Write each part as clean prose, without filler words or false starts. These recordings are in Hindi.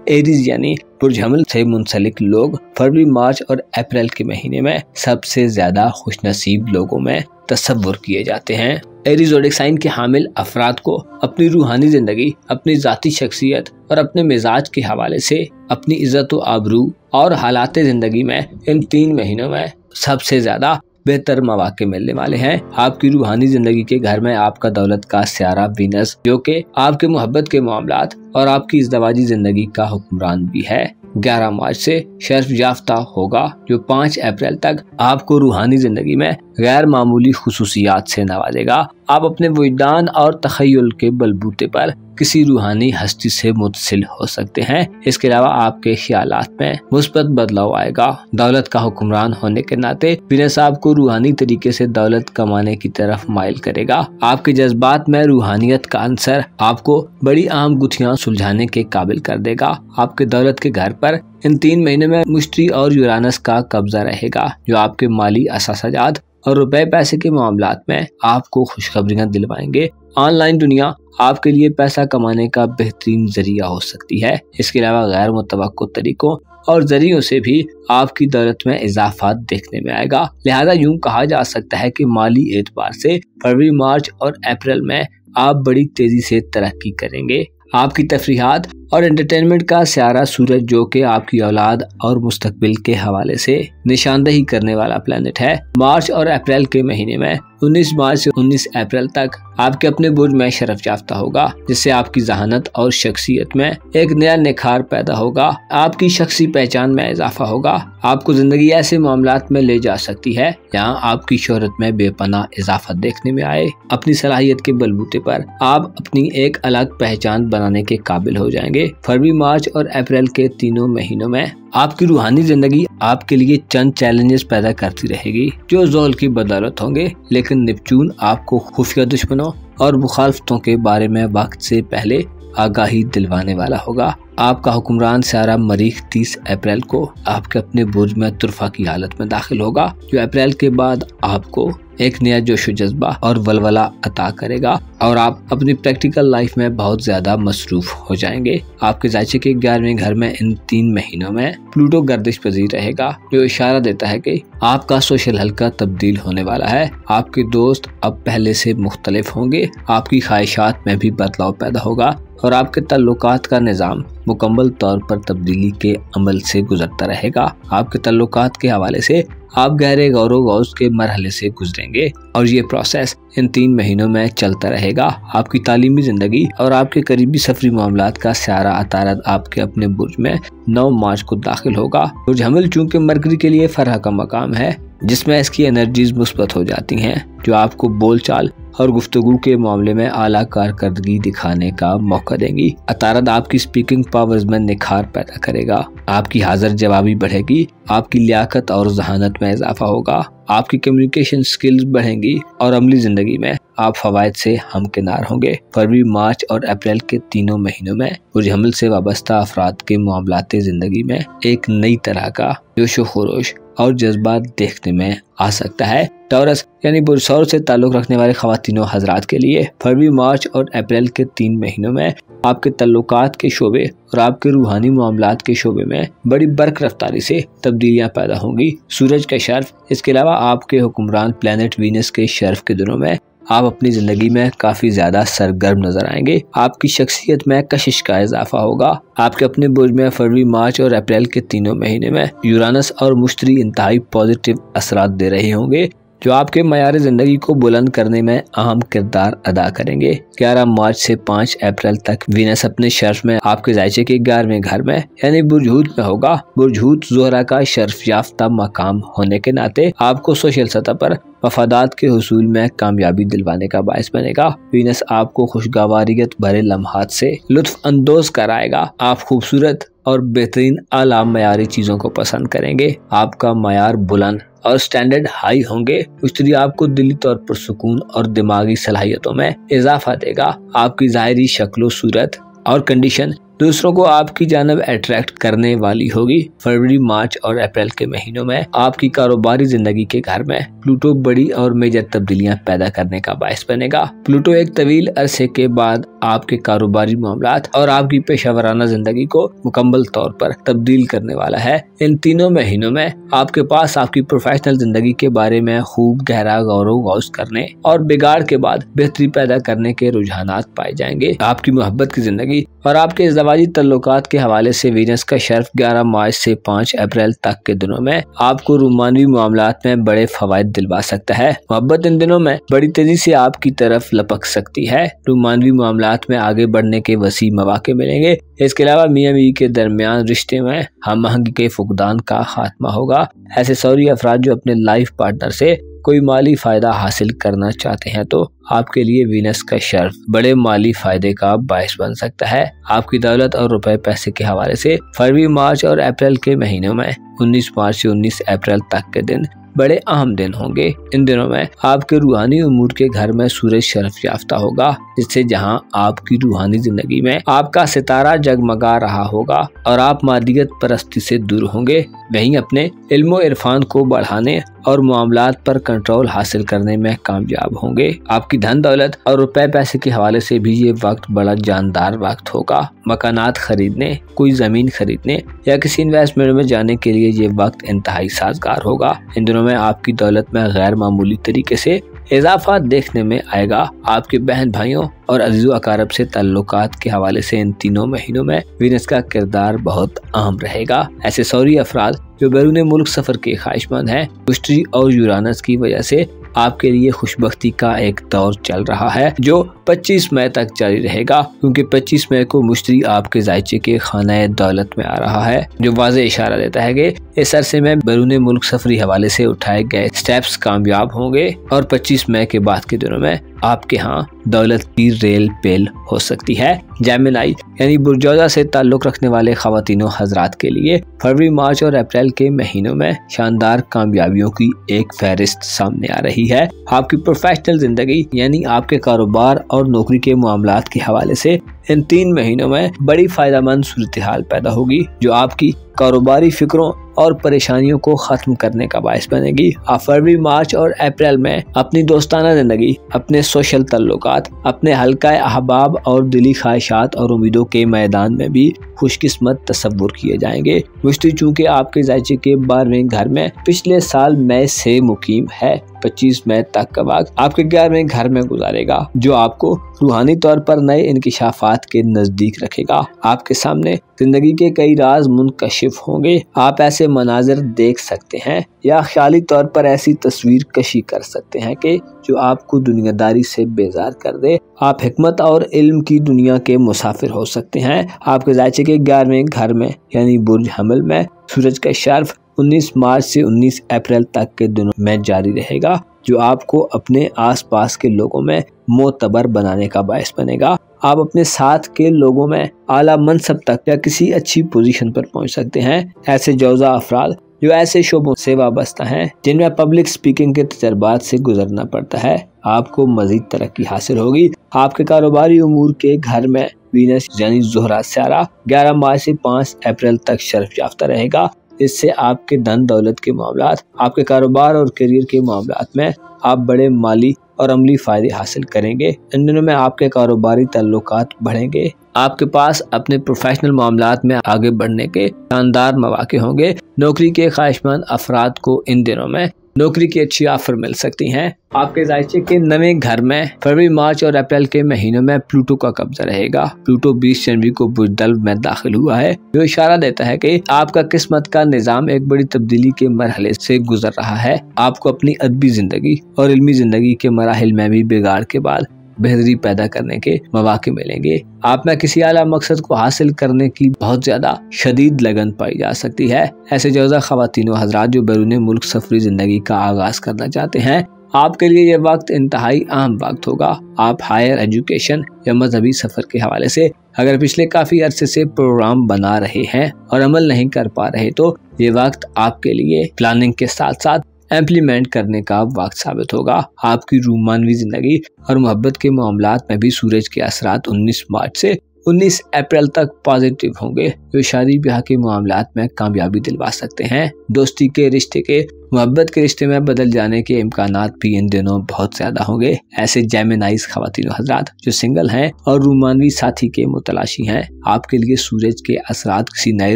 एरीज यानी बुर्ज हमल से मुंसलिक लोग फरवरी, मार्च और अप्रैल के महीने में सबसे ज्यादा खुशनसीब लोगों में तस्वुर किए जाते हैं। एरीज ज़ोडिएक साइन के हामिल अफराद को अपनी रूहानी जिंदगी, अपनी जाती शख्सियत और अपने मिजाज के हवाले से अपनी इज्जत व आबरू और हालात जिंदगी में इन 3 महीनों में सबसे ज्यादा बेहतर मौके मिलने वाले हैं। आपकी रूहानी जिंदगी के घर में आपका दौलत का सियारा वीनस, जो कि आपके मोहब्बत के मामलात और आपकी इज़्दवाजी जिंदगी का हुक्मरान भी है, 11 मार्च से शर्फ याफ्ता होगा, जो 5 अप्रैल तक आपको रूहानी जिंदगी में गैर मामूली खुसूसियात से नवाजेगा। आप अपने वजदान और तखय्युल के बलबूते पर किसी रूहानी हस्ती से मुत्सिल हो सकते हैं। इसके अलावा आपके ख्यालात में मुस्बत बदलाव आएगा। दौलत का हुक्मरान होने के नाते वीनस आपको रूहानी तरीके से दौलत कमाने की तरफ माइल करेगा। आपके जज्बात में रूहानियत का अंसर आपको बड़ी अहम गुत्थियां सुलझाने के काबिल कर देगा। आपके दौलत के घर पर इन 3 महीने में मुश्तरी और यूरानस का कब्जा रहेगा, जो आपके माली असासाजात और रुपए पैसे के मामलात में आपको खुशखबरियां दिलवाएंगे। ऑनलाइन दुनिया आपके लिए पैसा कमाने का बेहतरीन जरिया हो सकती है। इसके अलावा गैर मुतवक्को तरीकों और जरियों से भी आपकी दौलत में इजाफा देखने में आएगा। लिहाजा यूं कहा जा सकता है कि माली एतबार से फरवरी, मार्च और अप्रैल में आप बड़ी तेजी से तरक्की करेंगे। आपकी तफरीहात और एंटरटेनमेंट का सियारा सूरज, जो कि आपकी औलाद और मुस्तकबिल के हवाले से निशानदेही करने वाला प्लेनेट है, मार्च और अप्रैल के महीने में 19 मार्च से 19 अप्रैल तक आपके अपने बुर्ज में शरफ याफ्ता होगा, जिससे आपकी जहानत और शख्सियत में एक नया निखार पैदा होगा। आपकी शख्सी पहचान में इजाफा होगा। आपको जिंदगी ऐसे मामलात में ले जा सकती है जहाँ आपकी शोहरत में बेपनाह इजाफा देखने में आए। अपनी सलाहियत के बलबूते पर आप अपनी एक अलग पहचान बनाने के काबिल हो जाएंगे। फरवरी, मार्च और अप्रैल के तीनों महीनों में आपकी रूहानी जिंदगी आपके लिए चंद चैलेंजेस पैदा करती रहेगी, जो ज़ोल की बदौलत होंगे, लेकिन नेपच्यून आपको खुफिया दुश्मनों और मुखालफतों के बारे में वक्त से पहले आगाही दिलवाने वाला होगा। आपका हुक्मरान सियारा मरीख 30 अप्रैल को आपके अपने बुर्ज में तुरफा की हालत में दाखिल होगा, जो अप्रैल के बाद आपको एक नया जोश जज्बा और वलवला अता करेगा और आप अपनी प्रैक्टिकल लाइफ में बहुत ज्यादा मसरूफ हो जाएंगे। आपके जायचे के 11वें घर में इन 3 महीनों में प्लूटो गर्दिश पजीर रहेगा, जो इशारा देता है कि आपका सोशल हल्का तब्दील होने वाला है। आपके दोस्त अब पहले से मुख्तलिफ होंगे। आपकी ख्वाहिशात में भी बदलाव पैदा होगा और आपके ताल्लुकात का निज़ाम मुकम्मल तौर पर तब्दीली के अमल से गुजरता रहेगा। आपके ताल्लुकात के हवाले से आप गहरे गौर के मरहले से गुजरेंगे और ये प्रोसेस इन 3 महीनों में चलता रहेगा। आपकी तालीमी जिंदगी और आपके करीबी सफरी मामलात का सियारा अतारद आपके अपने बुर्ज में 9 मार्च को दाखिल होगा। बुर्ज हमल चूंकि मरकरी के लिए फरह का मकाम है, जिसमें इसकी एनर्जीज मुस्बत हो जाती हैं, जो आपको बोलचाल और गुफ्तगू के मामले में आला कारकर्दगी दिखाने का मौका देंगी। अतारद आपकी स्पीकिंग पावर्स में निखार पैदा करेगा। आपकी हाजिर जवाबी बढ़ेगी। आपकी लियाकत और जहानत में इजाफा होगा। आपकी कम्युनिकेशन स्किल्स बढ़ेंगी और अमली जिंदगी में आप फवायद से हमकिनार होंगे। फरवरी, मार्च और अप्रैल के तीनों महीनों में बुर्ज हमल से वाबस्ता अफराद के मामलाते जिंदगी में एक नई तरह का जोशो खरोश और जज्बात देखने में आ सकता है। टॉरस यानी बुर्ज सौर से ताल्लुक रखने वाले खवातीनों हजरात के लिए फरवरी, मार्च और अप्रैल के 3 महीनों में आपके तल्लुकात के शोबे और आपके रूहानी मामलात के शोबे में बड़ी बरक रफ्तारी से तब्दीलियां पैदा होंगी। सूरज का शर्फ, इसके अलावा आपके हुक्मरान प्लेनेट वीनस के शर्फ के दिनों में आप अपनी जिंदगी में काफी ज्यादा सरगर्म नजर आएंगे। आपकी शख्सियत में कशिश का इजाफा होगा। आपके अपने बुर्ज में फरवरी, मार्च और अप्रैल के तीनों महीने में यूरानस और मुश्तरी इंतहाई पॉजिटिव असरात दे रहे होंगे, जो आपके मयार जिंदगी को बुलंद करने में अहम किरदार अदा करेंगे। 11 मार्च से 5 अप्रैल तक वीनस अपने शर्फ में आपके जायचे के 11वें घर में यानी बुर्ज हूत में होगा। बुर्ज हूत ज़ोहरा का शर्फ याफ्ता मकाम होने के नाते आपको सोशल सतह पर मफादात के हुसूल में कामयाबी दिलवाने का बायस बनेगा। वीनस आपको खुशगवारियत भरे लम्हात से लुत्फ अंदोज कराएगा। आप खूबसूरत और बेहतरीन आला मयारी चीजों को पसंद करेंगे। आपका मयार बुलंद और स्टैंडर्ड हाई होंगे। मुश्तरी आपको दिली तौर पर सुकून और दिमागी सलाहियतों में इजाफा देगा। आपकी ज़ाहिरी शक्लो सूरत और कंडीशन दूसरों को आपकी जानब अट्रैक्ट करने वाली होगी। फरवरी, मार्च और अप्रैल के महीनों में आपकी कारोबारी जिंदगी के घर में प्लूटो बड़ी और मेजर तब्दीलियां पैदा करने का बायस बनेगा। प्लूटो एक तवील अरसे के बाद आपके कारोबारी मामलात और आपकी पेशावराना जिंदगी को मुकम्मल तौर पर तब्दील करने वाला है। इन तीनों महीनों में आपके पास आपकी प्रोफेशनल जिंदगी के बारे में खूब गहरा गौर करने और बिगाड़ के बाद बेहतरी पैदा करने के रुझानात पाए जाएंगे। आपकी मोहब्बत की जिंदगी और आपके इज़्दिवाजी तल्लुकात के हवाले से वीनस का शर्फ 11 मार्च से 5 अप्रैल तक के दिनों में आपको रूमानवी मामलात में बड़े फवायद दिलवा सकता है। मोहब्बत इन दिनों में बड़ी तेजी से आपकी तरफ लपक सकती है। रूमानवी मामलात में आगे बढ़ने के वसी मौके मिलेंगे। इसके अलावा मियां बीवी के दरमियान रिश्ते में हम आहंगी के फुकदान का खात्मा होगा। ऐसे सौरी अफराद जो अपने लाइफ पार्टनर से कोई माली फायदा हासिल करना चाहते हैं तो आपके लिए वीनस का शर्फ बड़े माली फायदे का बायस बन सकता है। आपकी दौलत और रुपए पैसे के हवाले से फरवरी, मार्च और अप्रैल के महीनों में 19 मार्च से 19 अप्रैल तक के दिन बड़े अहम दिन होंगे। इन दिनों में आपके रूहानी उमूर के घर में सूरज शर्फ याफ्ता होगा, जिससे जहां आपकी रूहानी जिंदगी में आपका सितारा जगमगा रहा होगा और आप मादियत परस्ती से दूर होंगे, वहीं अपने इल्मो इरफान को बढ़ाने और मामलात पर कंट्रोल हासिल करने में कामयाब होंगे। आपकी धन दौलत और रुपए पैसे के हवाले से भी ये वक्त बड़ा जानदार वक्त होगा। मकानात खरीदने, कोई जमीन खरीदने या किसी इन्वेस्टमेंट में जाने के लिए ये वक्त इंतहाई साजगार होगा। इन दिनों में आपकी दौलत में गैर मामूली तरीके से इजाफा देखने में आएगा। आपके बहन भाइयों और अजीज़ो अकारब से ताल्लुकात के हवाले से इन तीनों महीनों में वीनस का किरदार बहुत अहम रहेगा। ऐसे सौरी अफराद जो बैरून मुल्क सफर के ख्वाहिशमंद हैं, मुश्तरी और यूरानस की वजह से आपके लिए खुशबख्ती का एक दौर चल रहा है जो 25 मई तक जारी रहेगा, क्योंकि 25 मई को मुश्तरी आपके जायचे के खाना दौलत में आ रहा है, जो वाज़े इशारा देता है कि इस अरसे में बैरून मुल्क सफरी हवाले से उठाए गए स्टेप्स कामयाब होंगे और 25 मई के बाद के दिनों में आपके यहाँ दौलत की रेल पेल हो सकती है। जेमिनी यानी बुर्जौजा से ताल्लुक रखने वाले ख़वातीनों हजरात के लिए फरवरी, मार्च और अप्रैल के महीनों में शानदार कामयाबियों की एक फहरिस्त सामने आ रही है। आपकी प्रोफेशनल जिंदगी यानी आपके कारोबार और नौकरी के मामलात के हवाले से इन 3 महीनों में बड़ी फायदेमंद सूरत हाल पैदा होगी, जो आपकी कारोबारी फिक्रों और परेशानियों को खत्म करने का बायस बनेगी। आप फरवरी, मार्च और अप्रैल में अपनी दोस्ताना जिंदगी, अपने सोशल तल्लुकात, अपने हल्का अहबाब और दिली ख्वाहिशात और उम्मीदों के मैदान में भी खुशकिस्मत तस्वुर किए जाएंगे। मुश्तरी चूँकि आपके जायचे के 12वें घर में पिछले साल मई से मुकीम है, 25 मई तक का वक्त आपके 11वें घर में गुजारेगा, जो आपको रूहानी तौर पर नए इंकिशाफात के नजदीक रखेगा। आपके सामने जिंदगी के कई राज मुनकशिफ होंगे। आप ऐसे मनाजिर देख सकते हैं या ख्याली तौर पर ऐसी तस्वीर कशी कर सकते हैं कि जो आपको दुनियादारी से बेजार कर दे। आप हिकमत और इल्म की दुनिया के मुसाफिर हो सकते हैं। आपके जायचे के 11वें घर में यानी बुर्ज हमल में सूरज का शर्फ 19 मार्च से 19 अप्रैल तक के दिनों में जारी रहेगा, जो आपको अपने आसपास के लोगों में मोतबर बनाने का बायस बनेगा। आप अपने साथ के लोगों में आला मनसब तक या किसी अच्छी पोजीशन पर पहुंच सकते हैं। ऐसे जौजा अफराद जो ऐसे शोबों से वाबस्ता हैं जिनमें पब्लिक स्पीकिंग के तजर्बात से गुजरना पड़ता है, आपको मजीद तरक्की हासिल होगी। आपके कारोबारी उमूर के घर में वीनस यानी ज़ोहरा सियारा 11 मार्च से 5 अप्रैल तक शर्फ याफ्ता रहेगा। इससे आपके धन दौलत के मामलात, आपके कारोबार और करियर के मामलात में आप बड़े माली और अमली फायदे हासिल करेंगे। इन दिनों में आपके कारोबारी ताल्लुकात बढ़ेंगे। आपके पास अपने प्रोफेशनल मामलात में आगे बढ़ने के शानदार मौके होंगे। नौकरी के ख्वाहिशमंद अफराद को इन दिनों में नौकरी की अच्छी ऑफर मिल सकती हैं। आपके जायचे के नवे घर में फरवरी, मार्च और अप्रैल के महीनों में प्लूटो का कब्जा रहेगा। प्लूटो 20 जनवरी को बुर्जदल्व में दाखिल हुआ है, जो इशारा देता है कि आपका किस्मत का निजाम एक बड़ी तब्दीली के मरहले से गुजर रहा है। आपको अपनी अदबी जिंदगी और इल्मी जिंदगी के मराहिल में भी बिगाड़ के बाद बेहतरी पैदा करने के मौके मिलेंगे। आप में किसी आला मकसद को हासिल करने की बहुत ज्यादा शदीद लगन पाई जा सकती है। ऐसे जौजा ख़वातीनों हजरात जो बैरून मुल्क सफरी जिंदगी का आगाज करना चाहते हैं, आपके लिए यह वक्त इंतहाई अहम वक्त होगा। आप हायर एजुकेशन या मजहबी सफर के हवाले से अगर पिछले काफी अरसे से प्रोग्राम बना रहे हैं और अमल नहीं कर पा रहे, तो ये वक्त आपके लिए प्लानिंग के साथ साथ इम्प्लीमेंट करने का वक्त साबित होगा। आपकी रूमानवी जिंदगी और मोहब्बत के मामलात में भी सूरज के असरात 19 मार्च से 19 अप्रैल तक पॉजिटिव होंगे, जो शादी ब्याह के मामलात में कामयाबी दिलवा सकते हैं। दोस्ती के रिश्ते के मोहब्बत के रिश्ते में बदल जाने के इम्कानात भी इन दिनों बहुत ज्यादा होंगे। ऐसे जेमिनाइज ख्वातीन हजरात जो सिंगल हैं और रूमानवी साथी के मुतलाशी हैं, आपके लिए सूरज के असरात किसी नए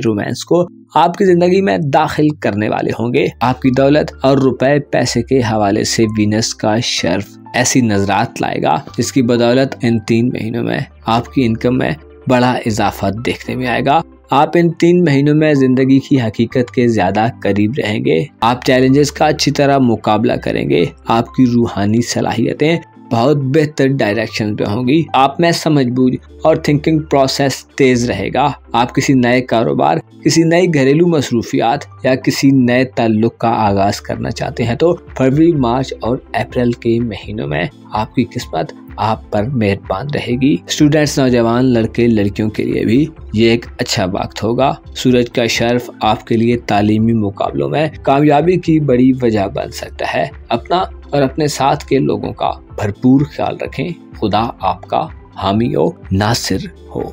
रोमांस को आपकी जिंदगी में दाखिल करने वाले होंगे। आपकी दौलत और रुपए पैसे के हवाले से वीनस का शर्फ ऐसी नजरात लाएगा जिसकी बदौलत इन 3 महीनों में आपकी इनकम में बड़ा इजाफा देखने में आएगा। आप इन 3 महीनों में जिंदगी की हकीकत के ज्यादा करीब रहेंगे। आप चैलेंजेस का अच्छी तरह मुकाबला करेंगे। आपकी रूहानी सलाहियतें बहुत बेहतर डायरेक्शन पे होंगी। आप में समझबूझ और थिंकिंग प्रोसेस तेज रहेगा। आप किसी नए कारोबार, किसी नई घरेलू मसरूफियात या किसी नए ताल्लुक का आगाज करना चाहते हैं तो फरवरी, मार्च और अप्रैल के महीनों में आपकी किस्मत आप पर मेहरबान रहेगी। स्टूडेंट्स, नौजवान लड़के लड़कियों के लिए भी ये एक अच्छा वक्त होगा। सूरज का शर्फ आपके लिए तालीमी मुकाबलों में कामयाबी की बड़ी वजह बन सकता है। अपना और अपने साथ के लोगों का भरपूर ख्याल रखें। खुदा आपका हामी और नासिर हो।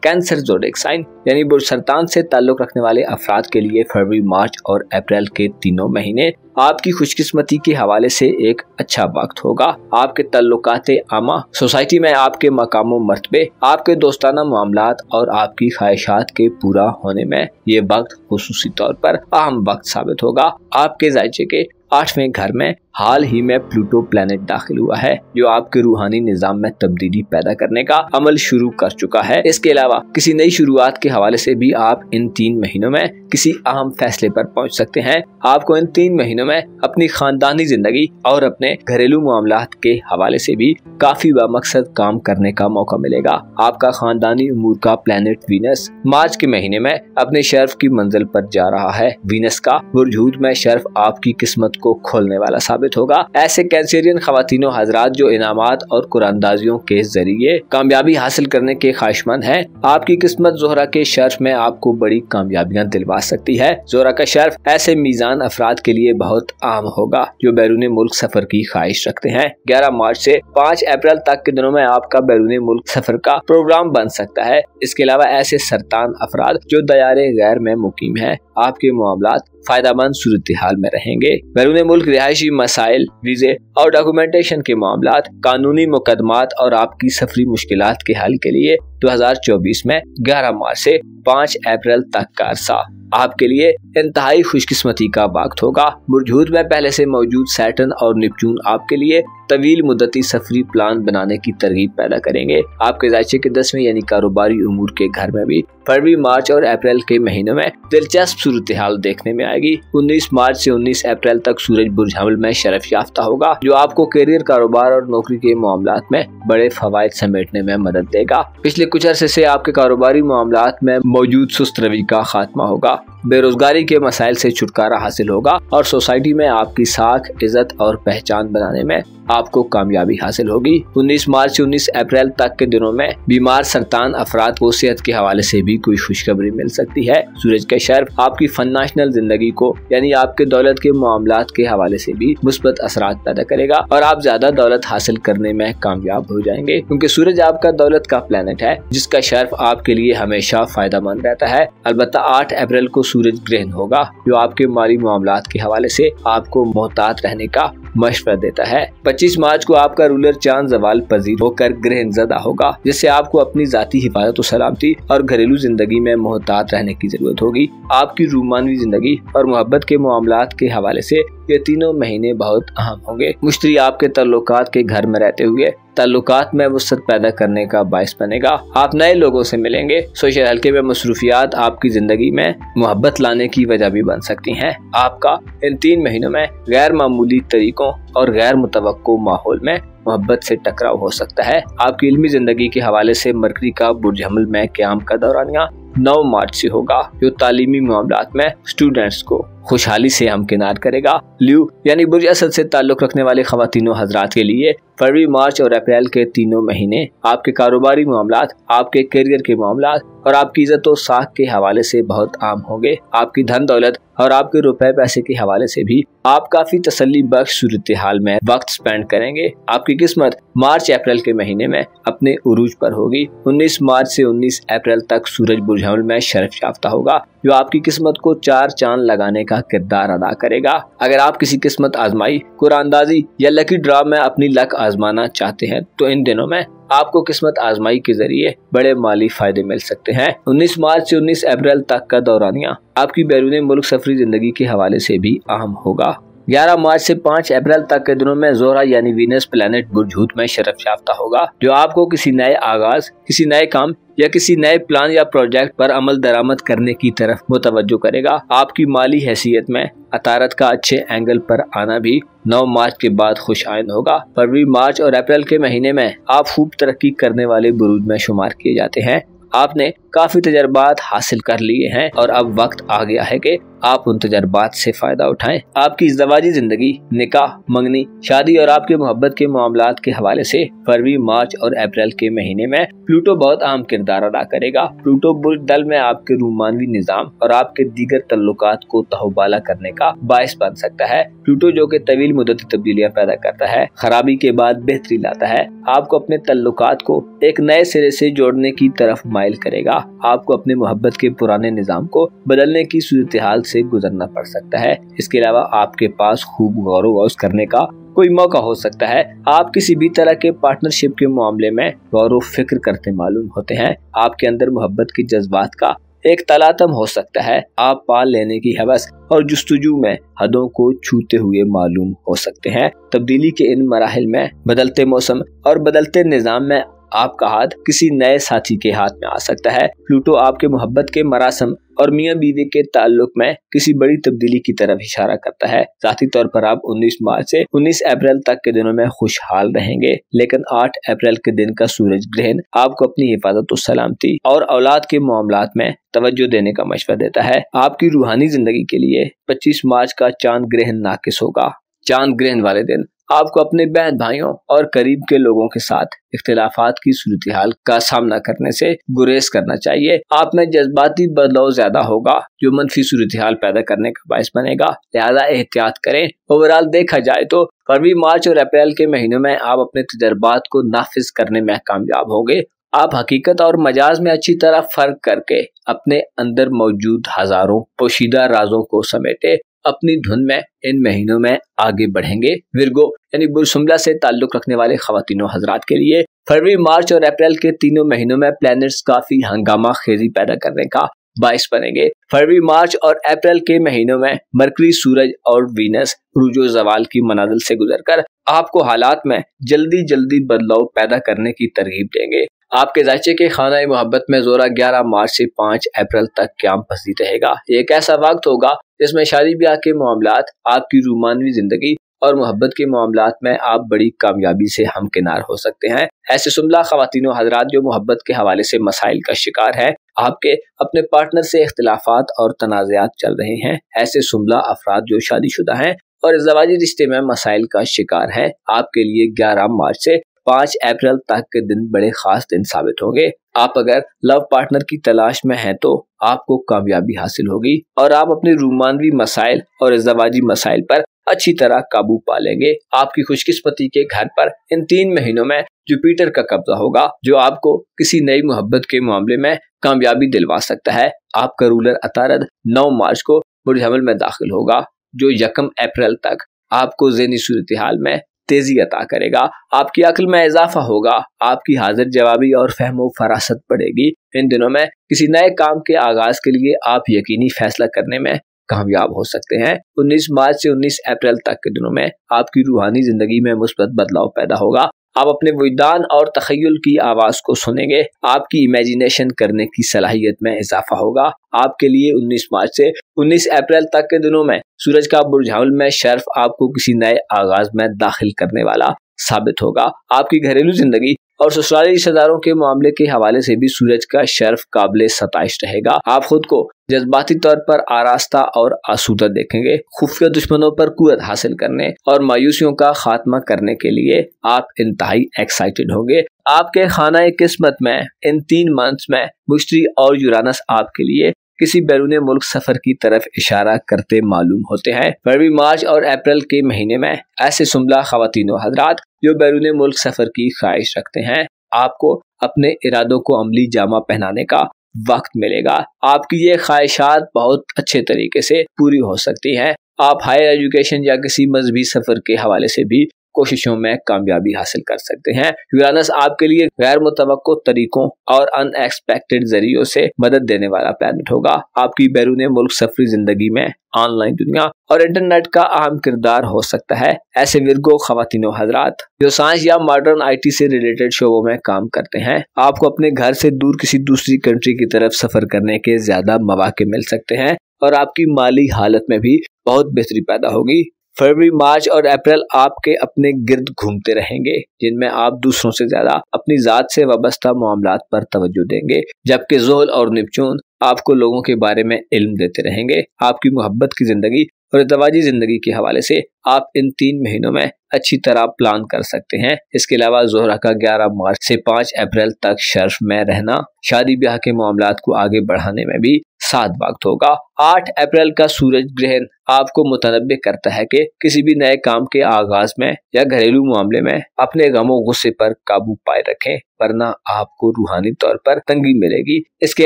कैंसर ज़ोडिएक साइन यानी बुर्ज सरतान से ताल्लुक रखने वाले अफराद के लिए फरवरी, मार्च और अप्रैल के तीनों महीने आपकी खुशकिस्मती के हवाले से एक अच्छा वक्त होगा। आपके तल्लुकाते आमा, सोसाइटी में आपके मकाम मर्तबे, आपके दोस्ताना मामलात और आपकी ख्वाहिशात के पूरा होने में ये वक्त खुसूसी तौर पर अहम वक्त साबित होगा। आपके जायचे के 8वें घर में हाल ही में प्लूटो प्लैनेट दाखिल हुआ है, जो आपके रूहानी निजाम में तब्दीली पैदा करने का अमल शुरू कर चुका है। इसके अलावा किसी नई शुरुआत के हवाले से भी आप इन 3 महीनों में किसी अहम फैसले पर पहुंच सकते हैं। आपको इन 3 महीनों में अपनी खानदानी जिंदगी और अपने घरेलू मामलात के हवाले से भी काफी बामकसद काम करने का मौका मिलेगा। आपका खानदानी उमूर का प्लैनेट वीनस मार्च के महीने में अपने शर्फ की मंजिल पर जा रहा है। वीनस का बुर्ज हूत में शर्फ आपकी किस्मत को खोलने वाला साबित होगा। ऐसे कैंसरियन ख्वातीनों हजरात जो इनामात और कुरानदाजियों के जरिए कामयाबी हासिल करने के ख्वाहिशमंद हैं, आपकी किस्मत जोहरा के शर्फ में आपको बड़ी कामयाबियां दिलवा सकती है। जोहरा का शर्फ ऐसे मीजान अफराद के लिए बहुत आम होगा जो बैरून मुल्क सफर की ख्वाहिश रखते हैं। 11 मार्च से 5 अप्रैल तक के दिनों में आपका बैरून मुल्क सफर का प्रोग्राम बन सकता है। इसके अलावा ऐसे सरतान अफराद जो दयारे गैर में मुकीम है, आपके मामलात फायदामंद सूरत हाल में रहेंगे। बैरून मुल्क रिहायशी मसाइल, वीजे और डॉक्यूमेंटेशन के मामलात, कानूनी मुकदमात और आपकी सफरी मुश्किलात के हल के लिए 2024 में 11 मार्च से 5 अप्रैल तक का अरसा आपके लिए इंतहाई खुशकिस्मती का वक्त होगा। बुर्ज हूत में पहले से मौजूद सैटर्न और नेपच्यून आपके लिए तवील मुद्दती सफरी प्लान बनाने की तरगीब पैदा करेंगे। आपके जायचे के 10वें यानी कारोबारी उमूर के घर में भी फरवरी, मार्च और अप्रैल के महीनों में दिलचस्प सूरत हाल देखने में आएगी। 19 मार्च से 19 अप्रैल तक सूरज बुर्ज हमल में शरफ याफ्ता होगा, जो आपको करियर, कारोबार और नौकरी के मामलात में बड़े फवायद समेटने में मदद देगा। पिछले कुछ अरसे से आपके कारोबारी मामलात में मौजूद सुस्त रवि का खात्मा होगा। बेरोजगारी के मसाइल से छुटकारा हासिल होगा और सोसाइटी में आपकी साख, इज्जत और पहचान बनाने में आपको कामयाबी हासिल होगी। 19 मार्च से 19 अप्रैल तक के दिनों में बीमार सरतान अफराद को सेहत के हवाले से भी कोई खुशखबरी मिल सकती है। सूरज का शर्फ आपकी फाइनेंशियल जिंदगी को यानी आपके दौलत के मामलात के हवाले से भी मुस्बत असरात पैदा करेगा और आप ज्यादा दौलत हासिल करने में कामयाब हो जाएंगे, क्योंकि सूरज आपका दौलत का प्लैनेट है जिसका शर्फ आपके लिए हमेशा फायदेमंद रहता है। अलबत्ता 8 अप्रैल को सूरज ग्रहण होगा, जो आपके माली मामलात के हवाले से आपको मोहतात रहने का मशवरा देता है। 25 मार्च को आपका रूलर चांद जवाल पजीर होकर ग्रहण ज़दा होगा, जिससे आपको अपनी जाती हिफाजत और सलामती और घरेलू जिंदगी में मोहतात रहने की जरूरत होगी। आपकी रूमानवी जिंदगी और मोहब्बत के मामलात के हवाले से ये तीनों महीने बहुत अहम होंगे। मुश्तरी आपके ताल्लुकात के घर में रहते हुए ताल्लुकात में वसत पैदा करने का बायस बनेगा। आप नए लोगों से मिलेंगे। सोशल हल्के में मसरूफियात आपकी जिंदगी में मोहब्बत लाने की वजह भी बन सकती हैं। आपका इन 3 महीनों में गैर मामूली तरीकों और गैर मुतवक्को माहौल में मोहब्बत से टकराव हो सकता है। आपकी इल्मी जिंदगी के हवाले से मरकरी का बुर्ज हमल में क़याम का दौरानिया 9 मार्च से होगा, जो तालीमी मामलात में स्टूडेंट्स को खुशहाली से हमकिनार करेगा। ल्यू यानी बुर्ज असद से ताल्लुक रखने वाले खवातीनों हजरात के लिए फरवरी, मार्च और अप्रैल के तीनों महीने आपके कारोबारी मामलात, आपके करियर के मामलात और आपकी इज्जत और साख के हवाले से बहुत आम होंगे। आपकी धन दौलत और आपके रुपए पैसे के हवाले से भी आप काफी तसल्ली बख्श सूरत हाल में वक्त स्पेंड करेंगे। आपकी किस्मत मार्च अप्रैल के महीने में अपने उरूज पर होगी। 19 मार्च से 19 अप्रैल तक सूरज बुर्ज हमल में शर्फ याफ्ता होगा, जो आपकी किस्मत को 4 चांद लगाने का किरदार अदा करेगा। अगर आप किसी किस्मत आजमाई, कुरानदाजी या लकी ड्रा में अपनी लक आजमाना चाहते हैं तो इन दिनों में आपको किस्मत आजमाई के जरिए बड़े माली फायदे मिल सकते हैं। 19 मार्च से 19 अप्रैल तक का दौरानिया आपकी बैरून मुल्क सफरी जिंदगी के हवाले से भी अहम होगा। 11 मार्च से 5 अप्रैल तक के दिनों में ज़ोहरा यानी वीनस प्लैनेट बुर्ज हूत में शरफ याफ्ता होगा, जो आपको किसी नए आगाज, किसी नए काम या किसी नए प्लान या प्रोजेक्ट पर अमल दरामद करने की तरफ मुतवज्जो करेगा। आपकी माली हैसियत में अतारत का अच्छे एंगल पर आना भी 9 मार्च के बाद खुश आइंद होगा। फरवरी, मार्च और अप्रैल के महीने में आप खूब तरक्की करने वाले बुरूज में शुमार किए जाते हैं। आपने काफी तजर्बात हासिल कर लिए हैं और अब वक्त आ गया है कि आप उन तजर्बात से फायदा उठाएं। आपकी ज़वाजी जिंदगी, निकाह, मंगनी, शादी और आपके मोहब्बत के मामलात के हवाले से फरवरी, मार्च और अप्रैल के महीने में प्लूटो बहुत अहम किरदार अदा करेगा। प्लूटो बुर्ज दल में आपके रूमानवी निजाम और आपके दीगर तल्लुकात को तहबाला करने का बायस बन सकता है। प्लूटो जो कि तवील मुद्दती तब्दीलियां पैदा करता है, खराबी के बाद बेहतरी लाता है, आपको अपने तल्लुकात को एक नए सिरे से जोड़ने की तरफ माइल करेगा। आपको अपने मोहब्बत के पुराने निजाम को बदलने की सूरत हाल से गुजरना पड़ सकता है। इसके अलावा आपके पास खूब गौर व गौस करने का कोई मौका हो सकता है। आप किसी भी तरह के पार्टनरशिप के मामले में गौर व फिक्र करते मालूम होते हैं। आपके अंदर मोहब्बत के जज्बात का एक तलातम हो सकता है। आप पाल लेने की हवस और जुस्तजू में हदों को छूते हुए मालूम हो सकते हैं। तब्दीली के इन मराहिल में बदलते मौसम और बदलते निजाम में आपका हाथ किसी नए साथी के हाथ में आ सकता है। प्लूटो आपके मोहब्बत के मरासम और मियां बीवी के ताल्लुक में किसी बड़ी तब्दीली की तरफ इशारा करता है। जाती तौर पर आप 19 मार्च से 19 अप्रैल तक के दिनों में खुशहाल रहेंगे, लेकिन 8 अप्रैल के दिन का सूरज ग्रहण आपको अपनी हिफाजत और सलामती और औलाद के मामलात में तवज्जो देने का मशवरा देता है। आपकी रूहानी जिंदगी के लिए 25 मार्च का चांद ग्रहण नाकिस होगा। चांद ग्रहण वाले दिन आपको अपने बहन भाइयों और करीब के लोगों के साथ इख्तिलाफात की सूरत हाल का सामना करने से गुरेज करना चाहिए। आप में जज्बाती बदलाव ज्यादा होगा, जो मनफी सूरत हाल पैदा करने का बायस बनेगा, लिहाजा एहतियात करें। ओवरऑल देखा जाए तो फरवरी, मार्च और अप्रैल के महीनों में आप अपने तजर्बात को नाफिज करने में कामयाब होंगे। आप हकीकत और मजाज में अच्छी तरह फर्क करके अपने अंदर मौजूद हजारों पोशीदा राजों को समेटे अपनी धुन में इन महीनों में आगे बढ़ेंगे। विर्गो यानी बुर्ज हुमला से ताल्लुक रखने वाले खवातीनों हजरात के लिए फरवरी, मार्च और अप्रैल के तीनों महीनों में प्लैनेट्स काफी हंगामा खेजी पैदा करने का बायस बनेंगे। फरवरी, मार्च और अप्रैल के महीनों में मरकरी, सूरज और वीनस उरूजो जवाल की मनाजिल से गुजरकर आपको हालात में जल्दी जल्दी बदलाव पैदा करने की तरगीब देंगे। आपके जायचे के खाना मोहब्बत में ज़ोरा 11 मार्च से 5 अप्रैल तक क्याम पसीद रहेगा। एक ऐसा वक्त होगा जिसमें शादी ब्याह के मामलात, आपकी रूमानवी जिंदगी और मोहब्बत के मामलात में आप बड़ी कामयाबी से हमकिनार हो सकते हैं। ऐसे सुमला खवातीनों हजरात जो मोहब्बत के हवाले से मसाइल का शिकार है, आपके अपने पार्टनर से इख्तिलाफात और तनाज़ात चल रहे हैं, ऐसे सुमला अफराद जो शादीशुदा हैं और ज़वाजी रिश्ते में मसाइल का शिकार है, आपके लिए 11 मार्च से 5 अप्रैल तक के दिन बड़े खास दिन साबित होंगे। आप अगर लव पार्टनर की तलाश में हैं तो आपको कामयाबी हासिल होगी और आप अपने रूमानवी मसाइल और ज़वाजी मसाइल पर अच्छी तरह काबू पा लेंगे। आपकी खुशकिस्मती के घर पर इन 3 महीनों में जुपिटर का कब्जा होगा, जो आपको किसी नई मोहब्बत के मामले में कामयाबी दिलवा सकता है। आपका रूलर अतारद 9 मार्च को बुर्ज हमल में दाखिल होगा, जो 1 अप्रैल तक आपको ज़हनी सूरत हाल में तेजी अता करेगा। आपकी अक्ल में इजाफा होगा, आपकी हाजिर जवाबी और फहमो फरासत बढ़ेगी। इन दिनों में किसी नए काम के आगाज के लिए आप यकीनी फैसला करने में कामयाब हो सकते हैं। 19 मार्च से 19 अप्रैल तक के दिनों में आपकी रूहानी जिंदगी में मुस्बत बदलाव पैदा होगा। आप अपने विजदान और तखय्युल की आवाज को सुनेंगे। आपकी इमेजिनेशन करने की सलाहियत में इजाफा होगा। आपके लिए 19 मार्च से 19 अप्रैल तक के दिनों में सूरज का बुर्ज हमल में शर्फ आपको किसी नए आगाज में दाखिल करने वाला साबित होगा। आपकी घरेलू जिंदगी और ससुराली रिश्तेदारों के मामले के हवाले से भी सूरज का शर्फ काबिले सताइश रहेगा। आप खुद को जज्बाती तौर पर आरास्ता और आसूदा देखेंगे। खुफिया दुश्मनों पर कुव्वत हासिल करने और मायूसियों का खात्मा करने के लिए आप इंतहाई एक्साइटेड होंगे। आपके खाना किस्मत में इन 3 मंथ्स में मुश्तरी और यूरानस आपके लिए किसी बैरून मुल्क सफर की तरफ इशारा करते मालूम होते हैं। फरवरी, मार्च और अप्रैल के महीने में ऐसे सुंबला ख्वातीनो हजरात जो बैरून मुल्क सफर की ख्वाहिश रखते हैं, आपको अपने इरादों को अमली जामा पहनाने का वक्त मिलेगा। आपकी ये ख्वाहिशात बहुत अच्छे तरीके से पूरी हो सकती हैं। आप हायर एजुकेशन या किसी मजहबी सफर के हवाले से भी कोशिशों में कामयाबी हासिल कर सकते हैं। यूरानस आपके लिए गैर मुतवक्को तरीकों और अनएक्सपेक्टेड जरियों से मदद देने वाला प्लैनेट होगा। आपकी बैरून मुल्क सफरी जिंदगी में ऑनलाइन दुनिया और इंटरनेट का अहम किरदार हो सकता है। ऐसे विर्गो ख्वातीनो हजरात जो साइंस या मॉडर्न IT से रिलेटेड शोबों में काम करते हैं, आपको अपने घर से दूर किसी दूसरी कंट्री की तरफ सफर करने के ज्यादा मौके मिल सकते हैं और आपकी माली हालत में भी बहुत बेहतरी पैदा होगी। फरवरी, मार्च और अप्रैल आपके अपने गिर्द घूमते रहेंगे, जिनमें आप दूसरों से ज्यादा अपनी जात से वाबस्ता मामलात पर तवज्जो देंगे, जबकि ज़ोहल और निपचून आपको लोगों के बारे में इल्म देते रहेंगे। आपकी मोहब्बत की जिंदगी और इतवाजी जिंदगी के हवाले से आप इन 3 महीनों में अच्छी तरह प्लान कर सकते हैं। इसके अलावा ज़ोहरा का 11 मार्च से 5 अप्रैल तक शर्फ में रहना शादी ब्याह के मामलात को आगे बढ़ाने में भी साथ वक्त होगा। 8 अप्रैल का सूरज ग्रहण आपको मुतनब्बे करता है कि किसी भी नए काम के आगाज में या घरेलू मामले में अपने गमो गुस्से पर काबू पाए रखें, वरना आपको रूहानी तौर पर तंगी मिलेगी। इसके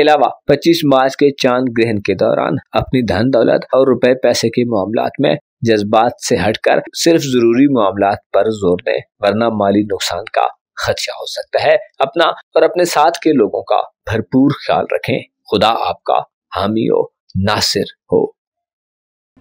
अलावा 25 मार्च के चांद ग्रहण के दौरान अपनी धन दौलत और रुपए पैसे के मामलात में जज्बात से हटकर सिर्फ जरूरी मामलात पर जोर दें, वरना माली नुकसान का खदशा हो सकता है। अपना और अपने साथ के लोगों का भरपूर ख्याल रखें। खुदा आपका हामी हो, नासिर हो।